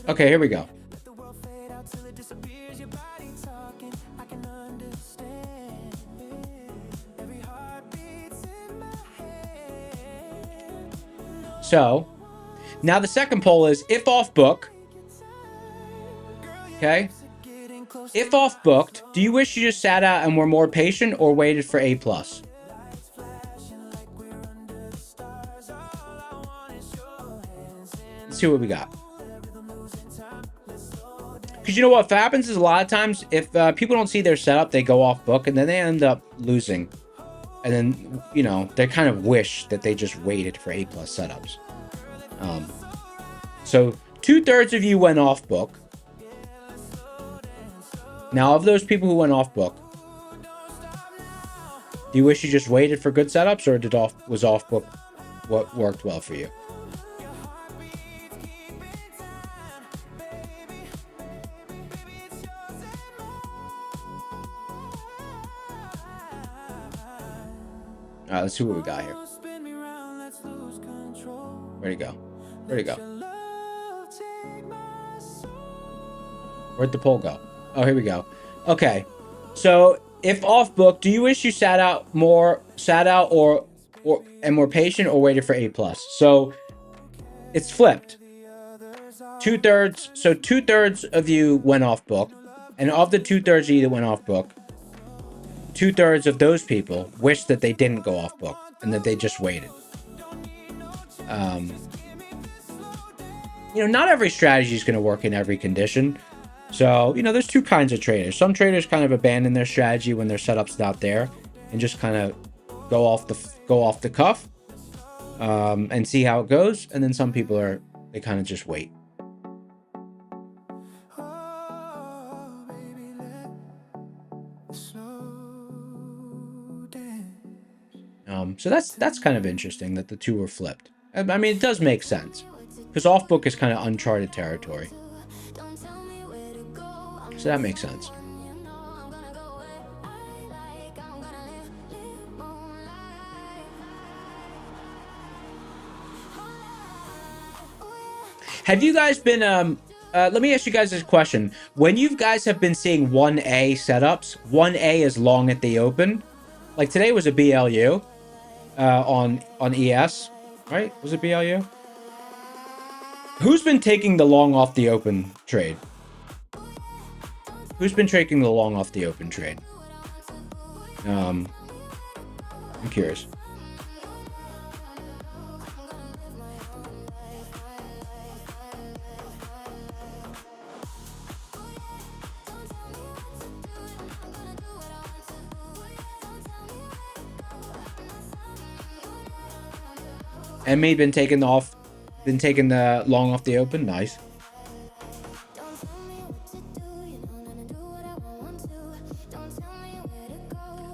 Okay, here we go. So, now the second poll is if off book. Okay? If off booked, do you wish you just sat out and were more patient or waited for A+? Let's see what we got. Because you know what happens is a lot of times if people don't see their setup, they go off book and then they end up losing. And then, you know, they kind of wish that they just waited for A+ setups. So 2/3 of you went off book. Now, of those people who went off book, do you wish you just waited for good setups, or was off book what worked well for you? All right, let's see what we got here. Where'd he go? Where'd he go? Where'd the poll go? Oh, here we go. Okay, so if off book, do you wish you sat out or more patient, or waited for A+? So it's flipped. 2/3. So 2/3 of you went off book, and of the 2/3 of you that went off book, 2/3 of those people wish that they didn't go off book and that they just waited. You know, not every strategy is going to work in every condition. So, you know, there's two kinds of traders. Some traders kind of abandon their strategy when their setup's not there and just kind of go off the cuff and see how it goes. And then some people they kind of just wait. So that's kind of interesting that the two were flipped. I mean, it does make sense because off book is kind of uncharted territory. So that makes sense. Have you guys been, let me ask you guys this question. When you guys have been seeing 1A setups, 1A is long at the open. Like today was a BLU on ES, right? Was it BLU? Who's been taking the long off the open trade? Who's been taking the long off the open trade? I'm curious. Emmy been taking the long off the open. Nice.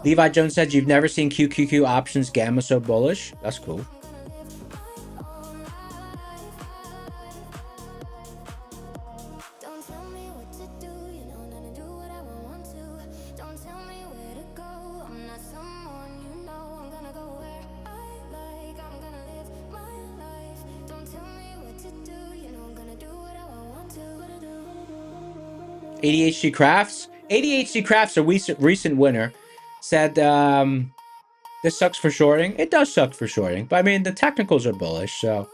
Levi Jones said you've never seen QQQ options gamma so bullish. That's cool. ADHD Crafts. ADHD Crafts, a recent winner, said this sucks for shorting. It does suck for shorting, but I mean the technicals are bullish, so.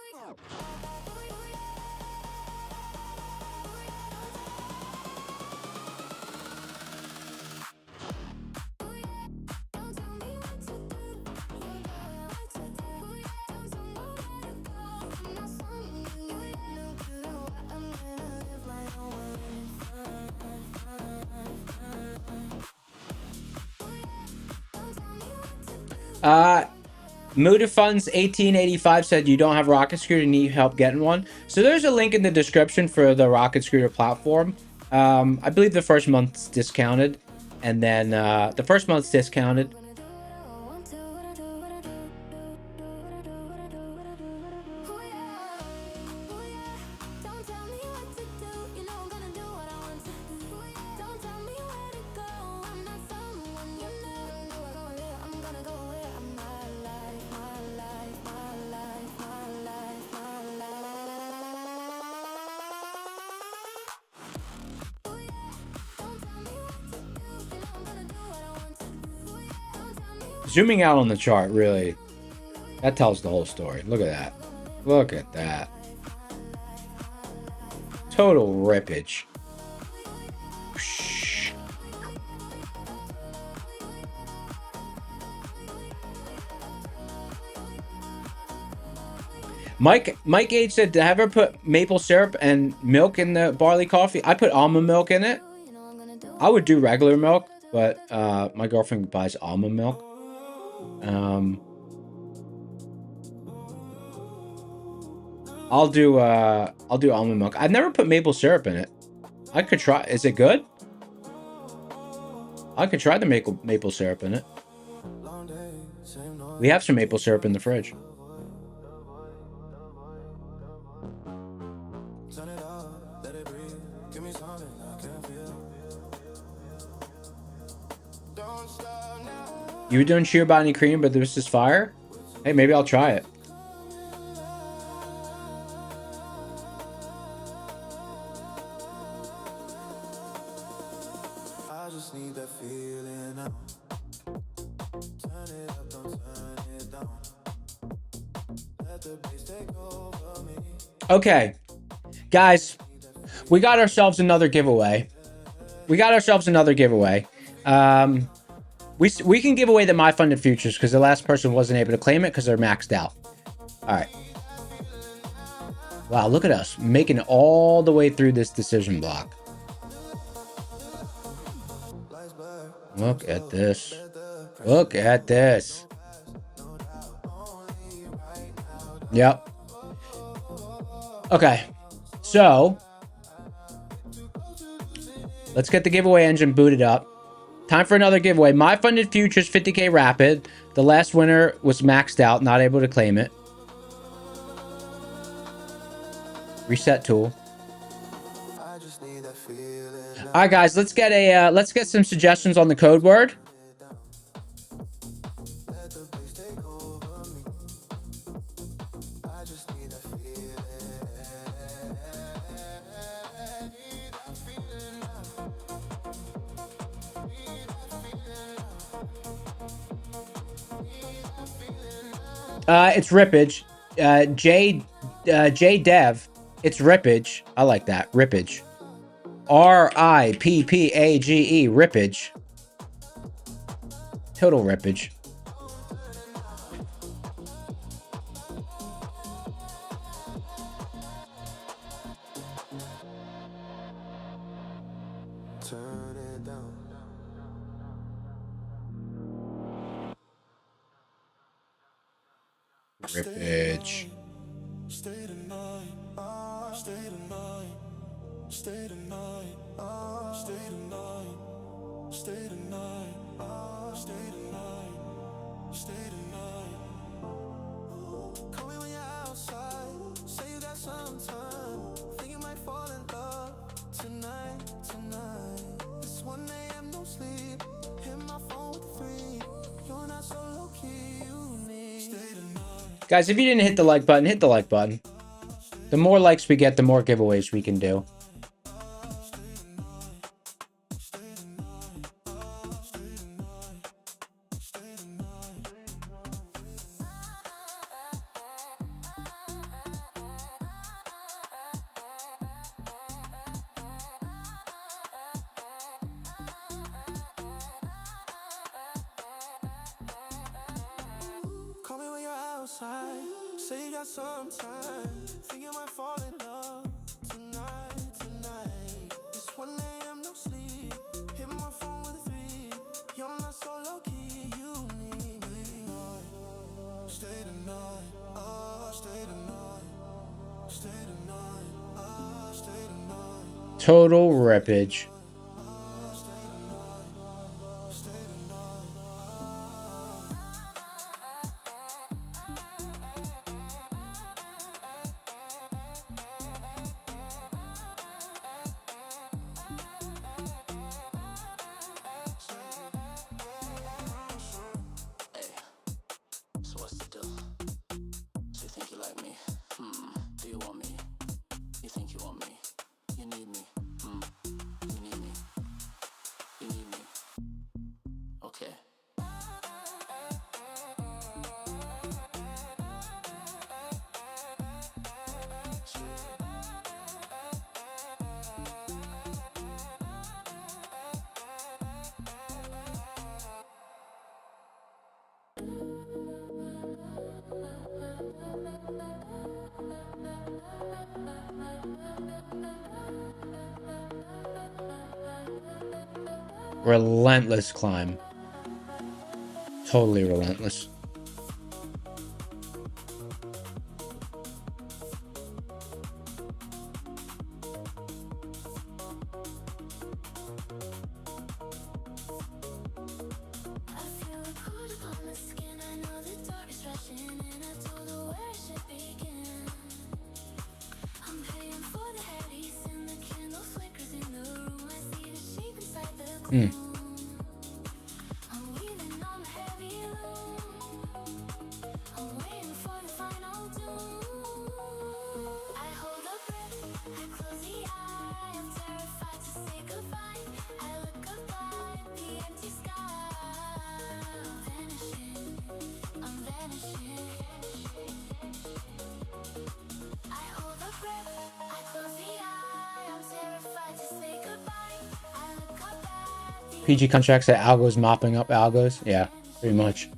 Moodifunds 1885 said you don't have Rocket Scooter, need help getting one. So there's a link in the description for the Rocket Scooter platform. I believe the first month's discounted, and then the first month's discounted. Zooming out on the chart, really, that tells the whole story. Look at that. Look at that. Total rippage. Mike H said, did I ever put maple syrup and milk in the barley coffee? I put almond milk in it. I would do regular milk, but my girlfriend buys almond milk. I'll do almond milk. I've never put maple syrup in it. I could try. Is it good? I could try the maple syrup in it. We have some maple syrup in the fridge. You were doing cheer body cream, but this is fire? Hey, maybe I'll try it. I just need that feeling now. Turn it up, don't turn it down. Let the bass take over me. Okay. Guys, we got ourselves another giveaway. We can give away the My Funded Futures because the last person wasn't able to claim it because they're maxed out. All right. Wow, look at us making it all the way through this decision block. Look at this. Look at this. Yep. Okay. So, let's get the giveaway engine booted up. Time for another giveaway. My Funded Futures 50K Rapid. The last winner was maxed out, not able to claim it. Reset tool. All right, guys, let's get some suggestions on the code word. It's rippage. J Dev. It's rippage. I like that. Rippage. R-I-P-P-A-G-E. Rippage. Total rippage. Turn it down. Rippage. Stay tonight. Stay tonight. Stay tonight. Stay tonight. Stay tonight. Stay tonight. Stay tonight. Call me when you're outside. Say you got some time. Think you might fall in love tonight. It's 1 a.m. no sleep. Hit my phone with 3. You're not so low key. You need. Stay tonight. Guys, if you didn't hit the like button, hit the like button. The more likes we get, the more giveaways we can do. got some time. Think you might fall in love tonight. It's 1 a.m. no sleep. Hit my phone with a 3. You're not so low key. You need me. Stay tonight. Stay tonight. Stay tonight. Stay tonight. Total rippage. So what's the deal? So you think you like me? Do you want me? You think you want me? You need me? You need me? You need me? Okay. Relentless climb. Totally relentless. PG contracts that algos mopping up algos. Yeah, pretty much.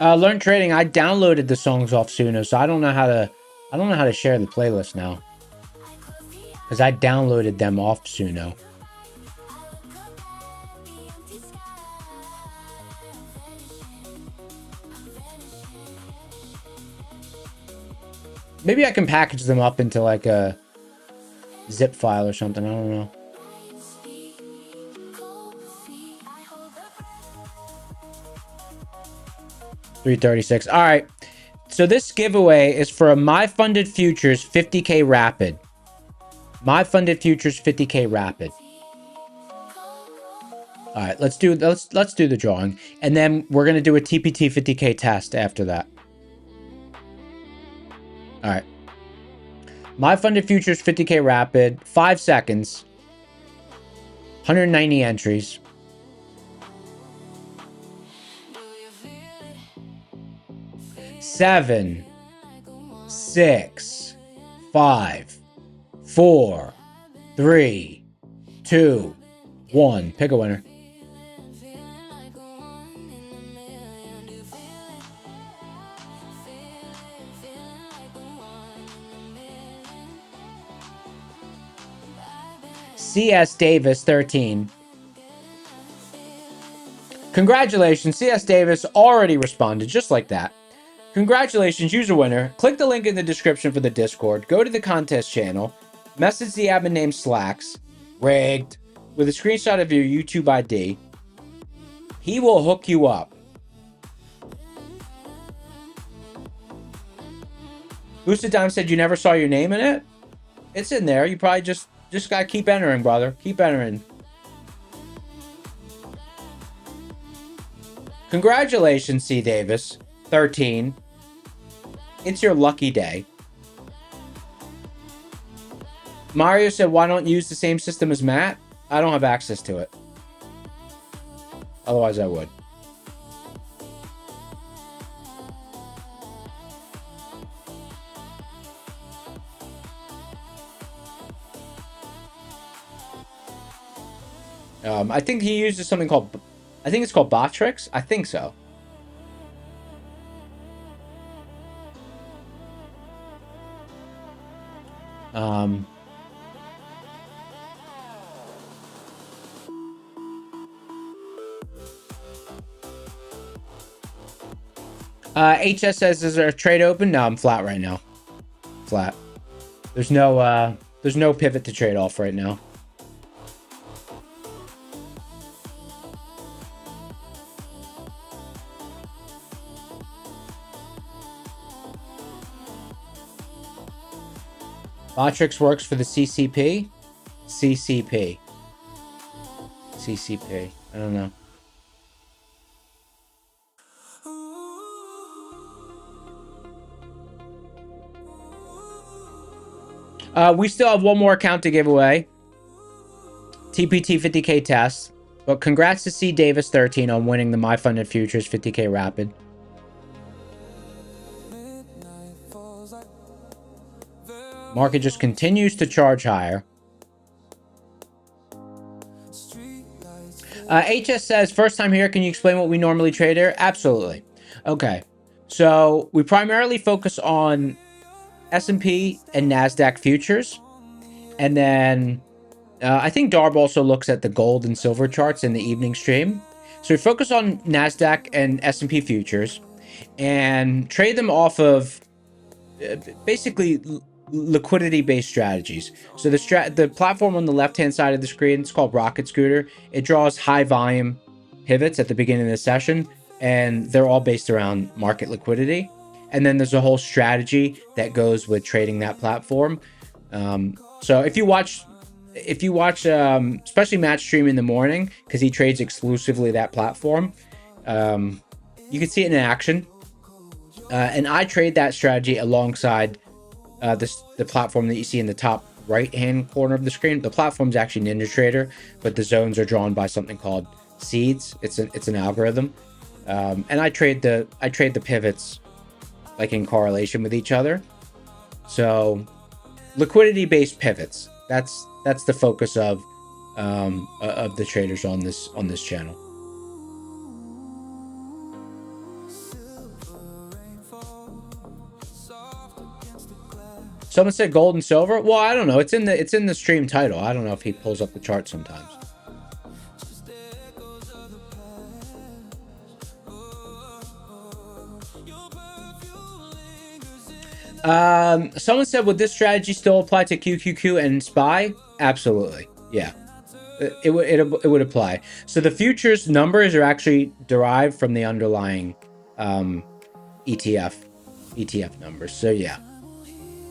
Learn trading. I downloaded the songs off Suno, so I don't know how to share the playlist now, because I downloaded them off Suno. Maybe I can package them up into like a zip file or something. I don't know. $336. All right. So this giveaway is for a My Funded Futures 50K Rapid. My Funded Futures 50K Rapid. All right, let's do the drawing, and then we're gonna do a TPT 50K test after that. All right. My Funded Futures 50K Rapid. 5 seconds. 190 entries. 7, 6, 5, 4, 3, 2, 1. Pick a winner. CS Davis 13. Congratulations, CS Davis already responded just like that. Congratulations, you're a winner. Click the link in the description for the Discord. Go to the contest channel. Message the admin name Slacks, rigged, with a screenshot of your YouTube ID. He will hook you up. Boosted Dime said you never saw your name in it? It's in there. You probably just gotta keep entering, brother. Keep entering. Congratulations, C. Davis. 13. It's your lucky day. Mario said, why don't you use the same system as Matt? I don't have access to it. Otherwise, I would. I think he uses something called, I think it's called Botrix. I think so. HS says, is there a trade open? No, I'm flat right now. Flat. There's no pivot to trade off right now. Botrix works for the CCP. CCP. CCP. I don't know. We still have one more account to give away. TPT 50K test. But congrats to C Davis 13 on winning the My Funded Futures 50K Rapid. Market just continues to charge higher. HS says, first time here, can you explain what we normally trade here? Absolutely. Okay. So we primarily focus on S&P and NASDAQ futures. And then I think Darb also looks at the gold and silver charts in the evening stream. So we focus on NASDAQ and S&P futures and trade them off of basically liquidity-based strategies. So the platform on the left-hand side of the screen, it's called Rocket Scooter. It draws high volume pivots at the beginning of the session, and they're all based around market liquidity. And then there's a whole strategy that goes with trading that platform. So if you watch especially Matt's stream in the morning, because he trades exclusively that platform, you can see it in action. And I trade that strategy alongside the platform that you see in the top right hand corner of the screen. The platform's actually NinjaTrader, but the zones are drawn by something called seeds. It's an algorithm, and I trade the pivots like in correlation with each other. So liquidity based pivots, that's the focus of the traders on this channel. Someone said gold and silver. Well, I don't know. It's in the stream title. I don't know if he pulls up the chart sometimes. Someone said, would this strategy still apply to QQQ and SPY? Absolutely. Yeah. It would apply. So the futures numbers are actually derived from the underlying ETF numbers. So yeah.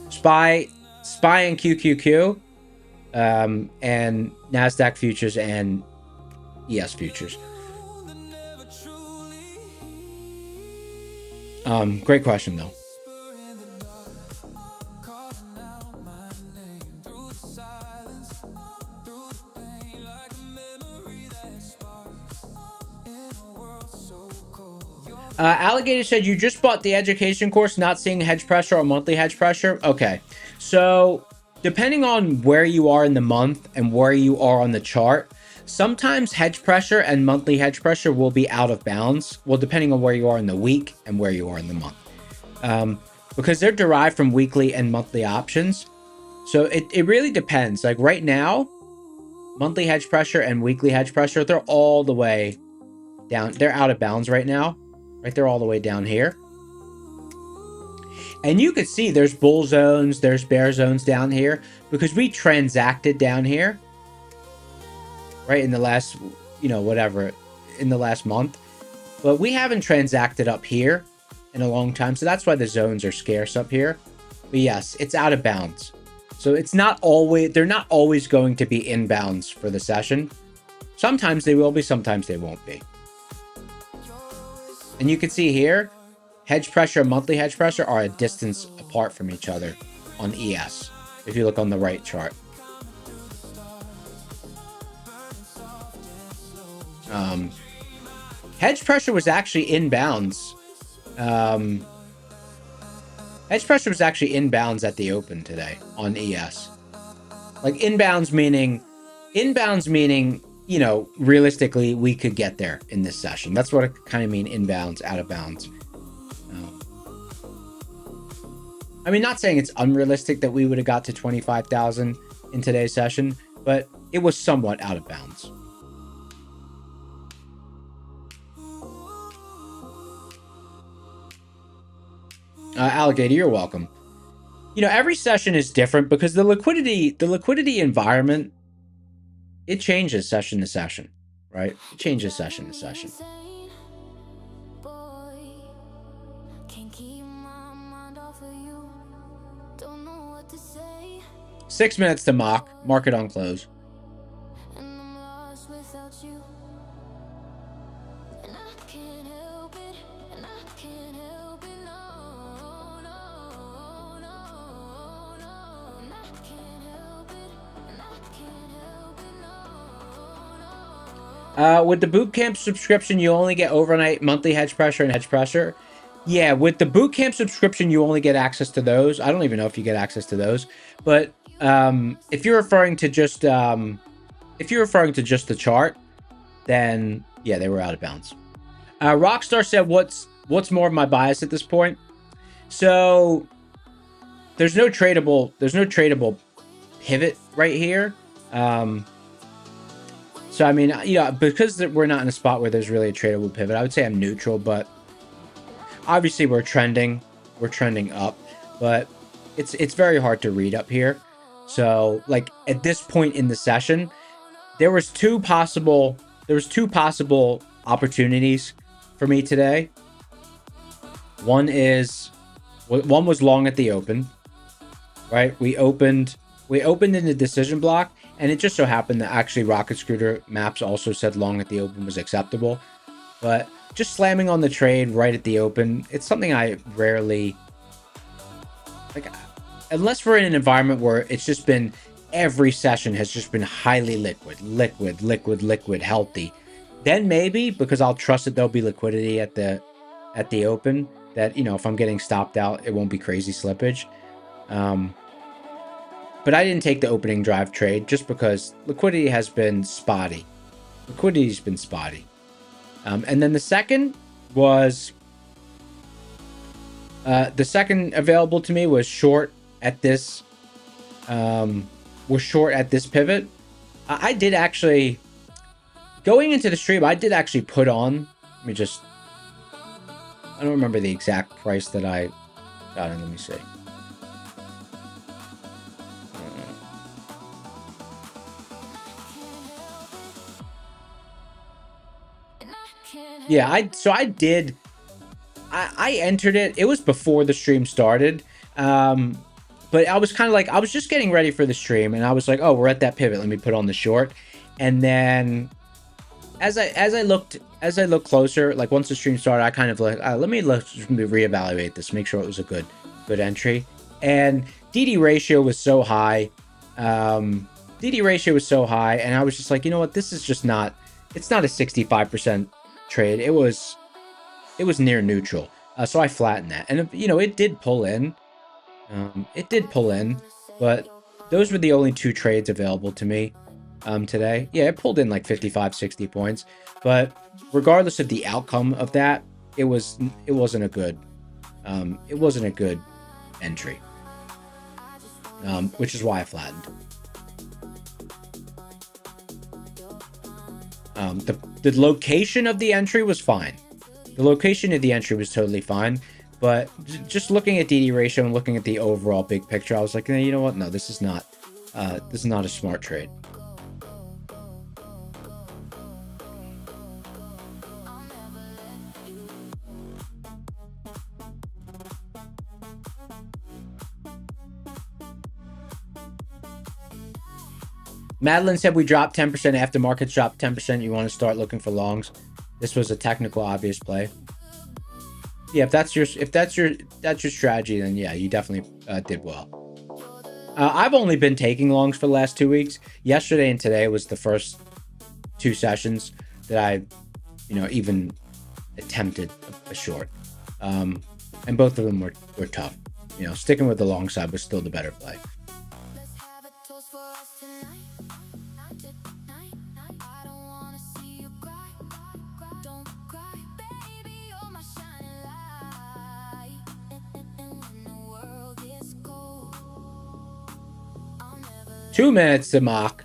SPY and QQQ, and NASDAQ futures and ES futures. Great question though. Alligator said, you just bought the education course, not seeing hedge pressure or monthly hedge pressure. Okay. So depending on where you are in the month and where you are on the chart, sometimes hedge pressure and monthly hedge pressure will be out of bounds. Well, depending on where you are in the week and where you are in the month, because they're derived from weekly and monthly options. So it really depends. Like right now, monthly hedge pressure and weekly hedge pressure, they're all the way down. They're out of bounds right now. Right, they're all the way down here. And you can see there's bull zones, there's bear zones down here, because we transacted down here, right, in the last, whatever, in the last month. But we haven't transacted up here in a long time, so that's why the zones are scarce up here. But yes, it's out of bounds. So it's not always, they're not always going to be inbounds for the session. Sometimes they will be, sometimes they won't be. And you can see here, hedge pressure and monthly hedge pressure are a distance apart from each other on ES, if you look on the right chart. Hedge pressure was actually inbounds. Hedge pressure was actually inbounds at the open today on ES. Like inbounds meaning, you know, realistically we could get there in this session. That's what I kind of mean, inbounds, out of bounds. I mean, not saying it's unrealistic that we would have got to 25,000 in today's session, but it was somewhat out of bounds. Alligator, you're welcome. You know, every session is different because the liquidity environment, it changes session to session, right? It changes session to session. 6 minutes to mock. Market on close. With the bootcamp subscription, you only get overnight monthly hedge pressure and hedge pressure. Yeah, with the bootcamp subscription, you only get access to those. I don't even know if you get access to those. But if you're referring to just the chart, then yeah, they were out of bounds. Rockstar said, "What's more of my bias at this point?" So there's no tradable pivot right here. So I mean, you know, because we're not in a spot where there's really a tradable pivot, I would say I'm neutral, but obviously we're trending up, but it's very hard to read up here. So like at this point in the session, there was two possible opportunities for me today. One was long at the open, right? We opened in the decision block, and it just so happened that actually Rocket Scooter Maps also said long at the open was acceptable. But just slamming on the trade right at the open, it's something I rarely like, unless we're in an environment where it's just been every session has just been highly liquid, healthy. Then maybe, because I'll trust that there'll be liquidity at the open, that, you know, if I'm getting stopped out, it won't be crazy slippage. But I didn't take the opening drive trade just because liquidity has been spotty. Liquidity's been spotty. And then the second was the second available to me was short at this pivot. I did actually, going into the stream, I did actually put on, I don't remember the exact price that I got in. Let me see. Yeah, I entered it. It was before the stream started. But I was kind of like, I was just getting ready for the stream, and I was like, oh, we're at that pivot. Let me put on the short. And then as I looked closer, like once the stream started, I kind of like, let me reevaluate this, make sure it was a good entry. And DD ratio was so high. And I was just like, you know what, this is just not, it's not a 65% trade. It was near neutral. So I flattened that. And, you know, it did pull in. But those were the only two trades available to me today. Yeah, it pulled in like 55, 60 points. But regardless of the outcome of that, it wasn't a good entry. Which is why I flattened. The location of the entry was fine. The location of the entry was totally fine. But just looking at DD ratio and looking at the overall big picture, I was like, you know what? No, this is not a smart trade. Madeline said we dropped 10% after markets dropped 10%. You want to start looking for longs. This was a technical obvious play. Yeah, if that's your strategy, then yeah, you definitely did well. I've only been taking longs for the last 2 weeks. Yesterday and today was the first two sessions that I, you know, even attempted a short. And both of them were tough. You know, sticking with the long side was still the better play. Let's have a toast for us tonight. I don't wanna see you cry. Don't cry, baby, you're my shining light. And when the world is cold, I'll never 2 minutes to mock.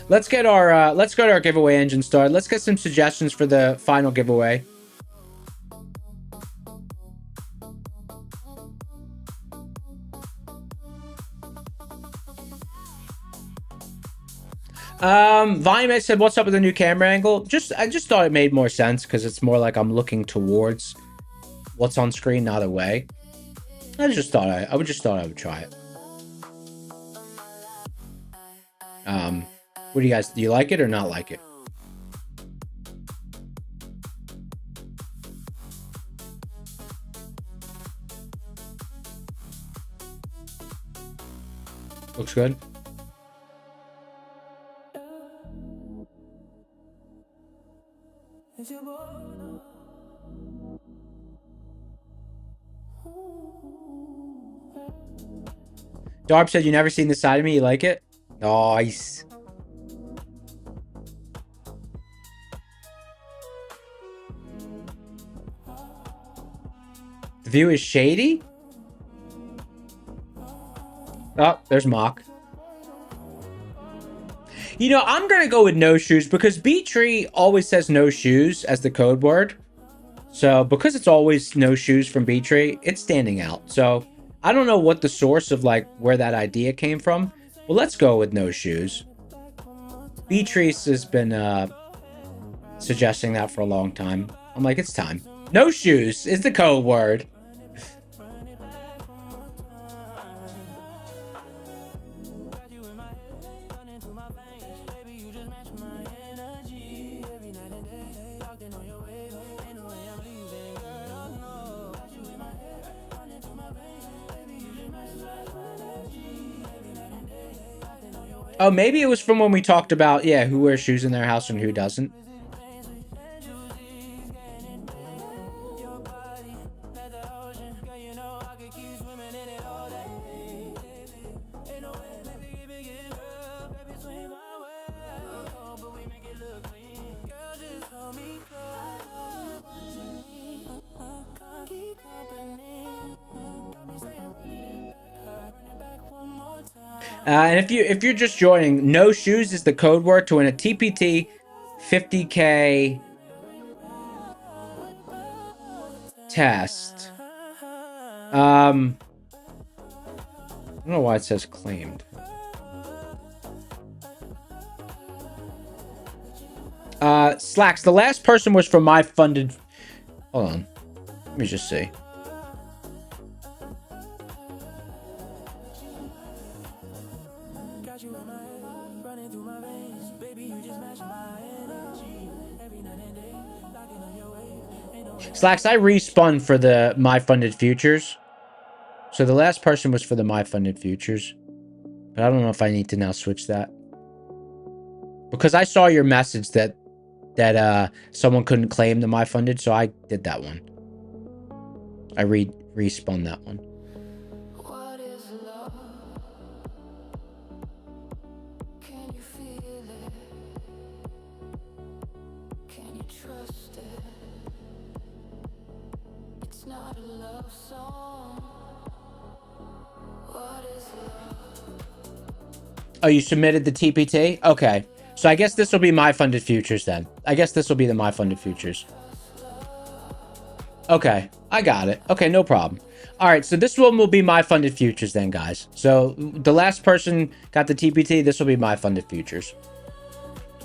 Let's get our giveaway engine started. Let's get some suggestions for the final giveaway. Volume said, "What's up with the new camera angle?" I just thought it made more sense because it's more like I'm looking towards what's on screen, not away. I just thought I would try it. What do you guys, do you like it or not like it? Looks good. Darb said, "You never seen this side of me. You like it?" Nice. The view is shady? Oh, there's Mock. You know, I'm going to go with no shoes because B-Tree always says no shoes as the code word. So because it's always no shoes from B-Tree, it's standing out. So I don't know what the source of like where that idea came from. Well, let's go with no shoes. B-Tree has been suggesting that for a long time. I'm like, it's time. No shoes is the code word. Oh, maybe it was from when we talked about, yeah, who wears shoes in their house and who doesn't. And if you're just joining, no shoes is the code word to win a TPT 50K test. I don't know why it says claimed. Slacks, the last person was from my funded. Hold on. Let me just see. Slacks, I respun for the My Funded Futures. So the last person was for the My Funded Futures. But I don't know if I need to now switch that. Because I saw your message that someone couldn't claim the My Funded, so I did that one. I respun that one. What is love? Can you feel it? Can you trust it? It's not a love song. What is love? Oh, you submitted the TPT? Okay. So I guess this will be My Funded Futures then. I guess this will be the My Funded Futures. Okay, I got it. Okay, no problem. All right, so this one will be My Funded Futures then, guys. So the last person got the TPT. This will be My Funded Futures.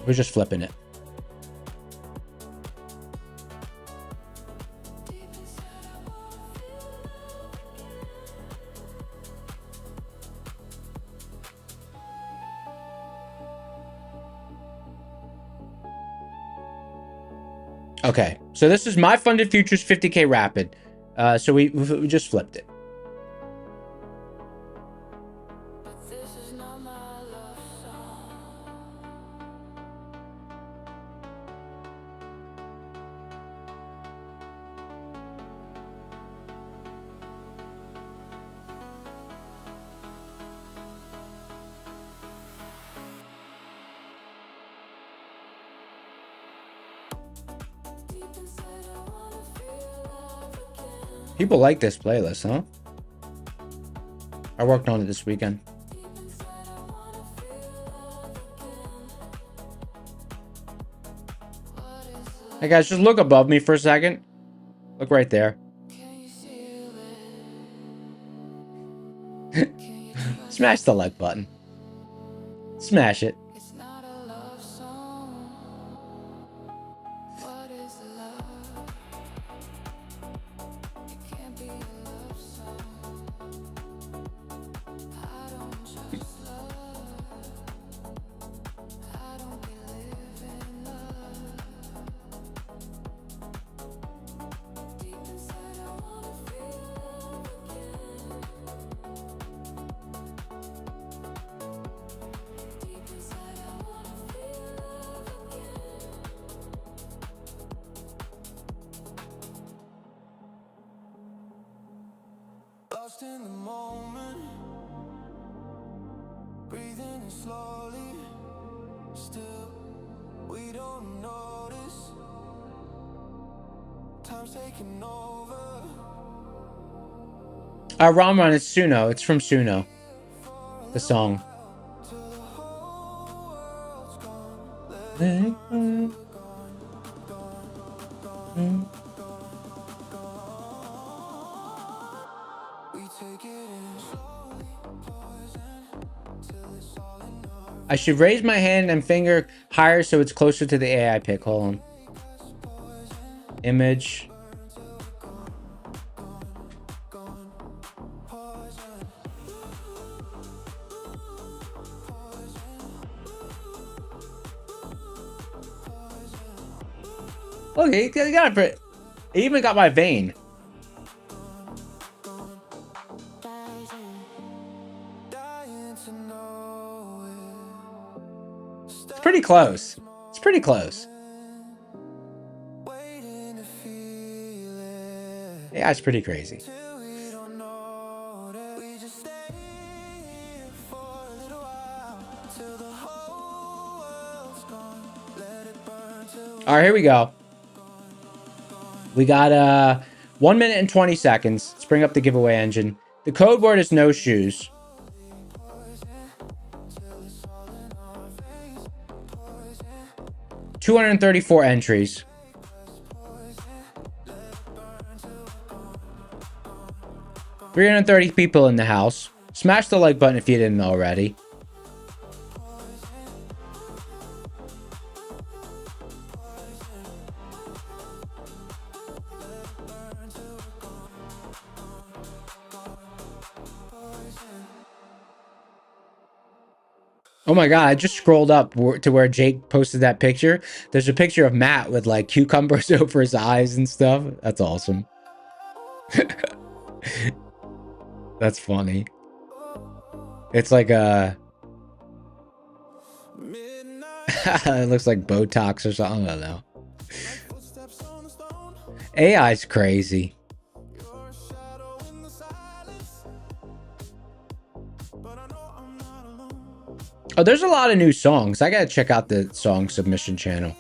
We're just flipping it. Okay, so this is My Funded Futures 50K Rapid. So we just flipped it. This is not my love song. People like this playlist, huh? I worked on it this weekend. Hey guys, just look above me for a second. Look right there. Smash the like button. Smash it. It's not a love song. What is love? It can't be a love song. I don't just love. I don't believe in love. Deep inside, I wanna feel love again. Deep inside, I wanna feel love again. Lost in the moment, breathing in slowly. Still, we don't notice. Time's taking over. Ramon, it's Suno. It's from Suno. The song. Till the whole world's gone. Let it gone. We take it in slowly, poison, till it's all in our I should raise my hand and finger higher so it's closer to the AI pic. Hold on. Image. Okay, you got it. It even got my vein. dying to know it. It's pretty close. It's pretty close. Waiting to feel it. Yeah, it's pretty crazy. Till we don't know that we just stay here for a little while. Till the whole world's gone. Let it burn till All right, here we go. We got 1 minute and 20 seconds. Let's bring up the giveaway engine. The code word is no shoes. 234 entries. 330 people in the house. Smash the like button if you didn't already. Oh my god, I just scrolled up to where Jake posted that picture. There's a picture of Matt with like cucumbers over his eyes and stuff. That's awesome. That's funny. It's like a... it looks like Botox or something. I don't know. AI's crazy. Oh, there's a lot of new songs. I gotta check out the song submission channel.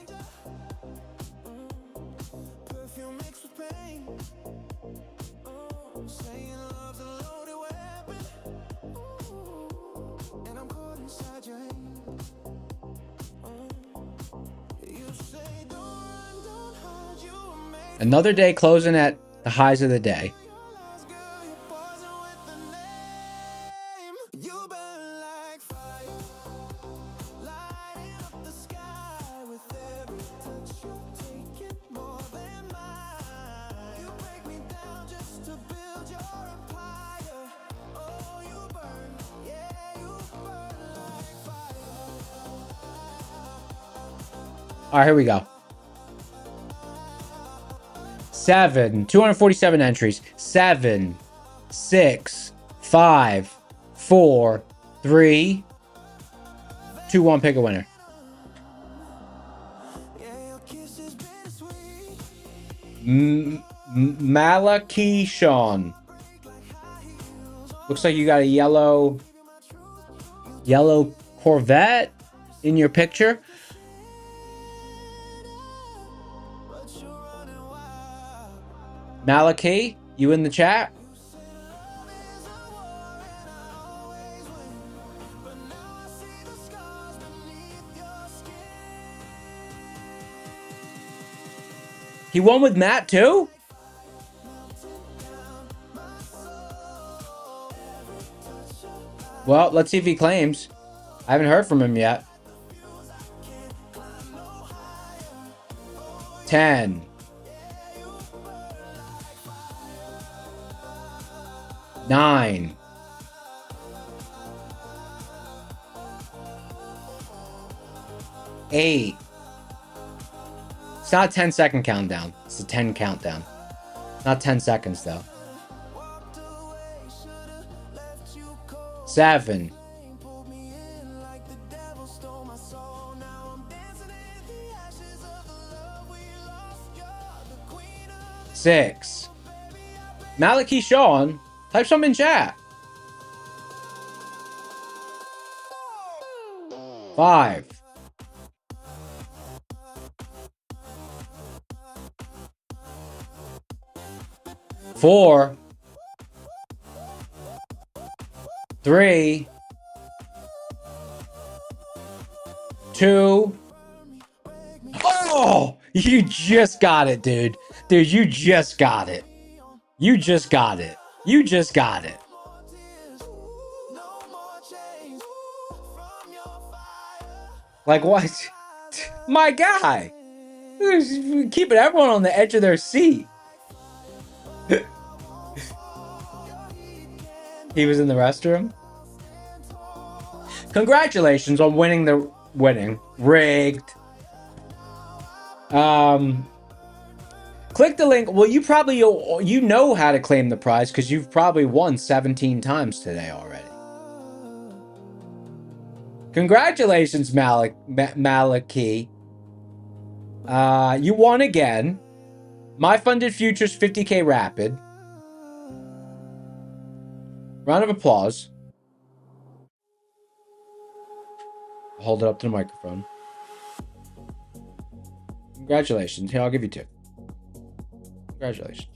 Another day closing at the highs of the day. All right, here we go. 247 entries. 7, 6, 5, 4, 3, 2, 1. Pick a winner. Malaki Sean. Looks like you got a yellow Corvette in your picture. Malachi, you in the chat? He won with Matt too? Well, let's see if he claims. I haven't heard from him yet. 10. 9. 8. It's not a 10-second countdown. It's a 10 countdown. Not 10 seconds, though. 7. 6. Malachi Sean, type something in chat. 5. 4. 3. 2. Oh, you just got it, dude. Dude, you just got it. You just got it. You just got it. Like what? My guy. Keeping everyone on the edge of their seat. He was in the restroom. Congratulations on winning the rigged. Click the link. Well, you know how to claim the prize because you've probably won 17 times today already. Congratulations, Malachi. You won again. My Funded Futures 50K Rapid. Round of applause. Hold it up to the microphone. Congratulations. Here, I'll give you 2. Congratulations.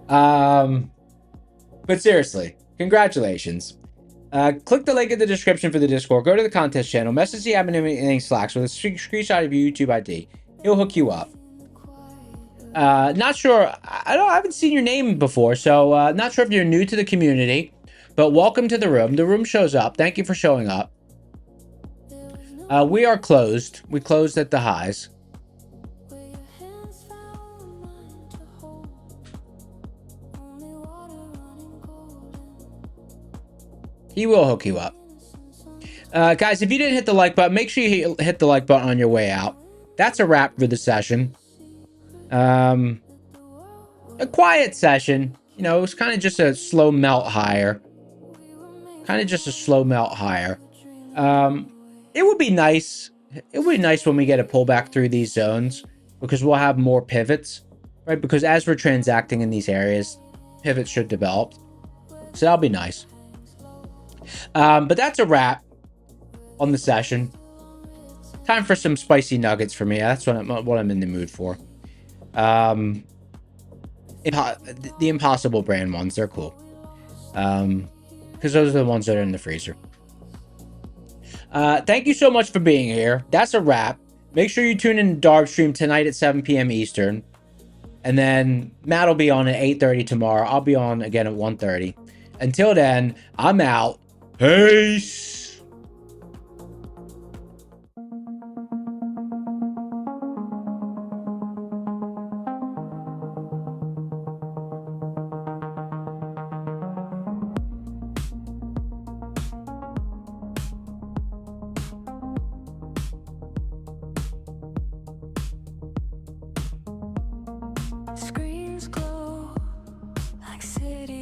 But seriously, congratulations. Click the link in the description for the Discord. Go to the contest channel. Message the admin in Slacks with a screenshot of your YouTube ID. He'll hook you up. Not sure. I haven't seen your name before, so not sure if you're new to the community. But welcome to the room. The room shows up. Thank you for showing up. We are closed. We closed at the highs. He will hook you up. Guys, if you didn't hit the like button, make sure you hit the like button on your way out. That's a wrap for the session. A quiet session. You know, it was kind of just a slow melt higher. It would be nice. It would be nice when we get a pullback through these zones because we'll have more pivots, right? Because as we're transacting in these areas, pivots should develop. So that'll be nice. But that's a wrap on the session. Time for some spicy nuggets for me. That's what I'm in the mood for. The Impossible brand ones, they're cool. Because those are the ones that are in the freezer. Thank you so much for being here. That's a wrap. Make sure you tune in to Darb stream tonight at 7 p.m. Eastern. And then Matt will be on at 8:30 tomorrow. I'll be on again at 1:30. Until then, I'm out. Peace. Screens glow like city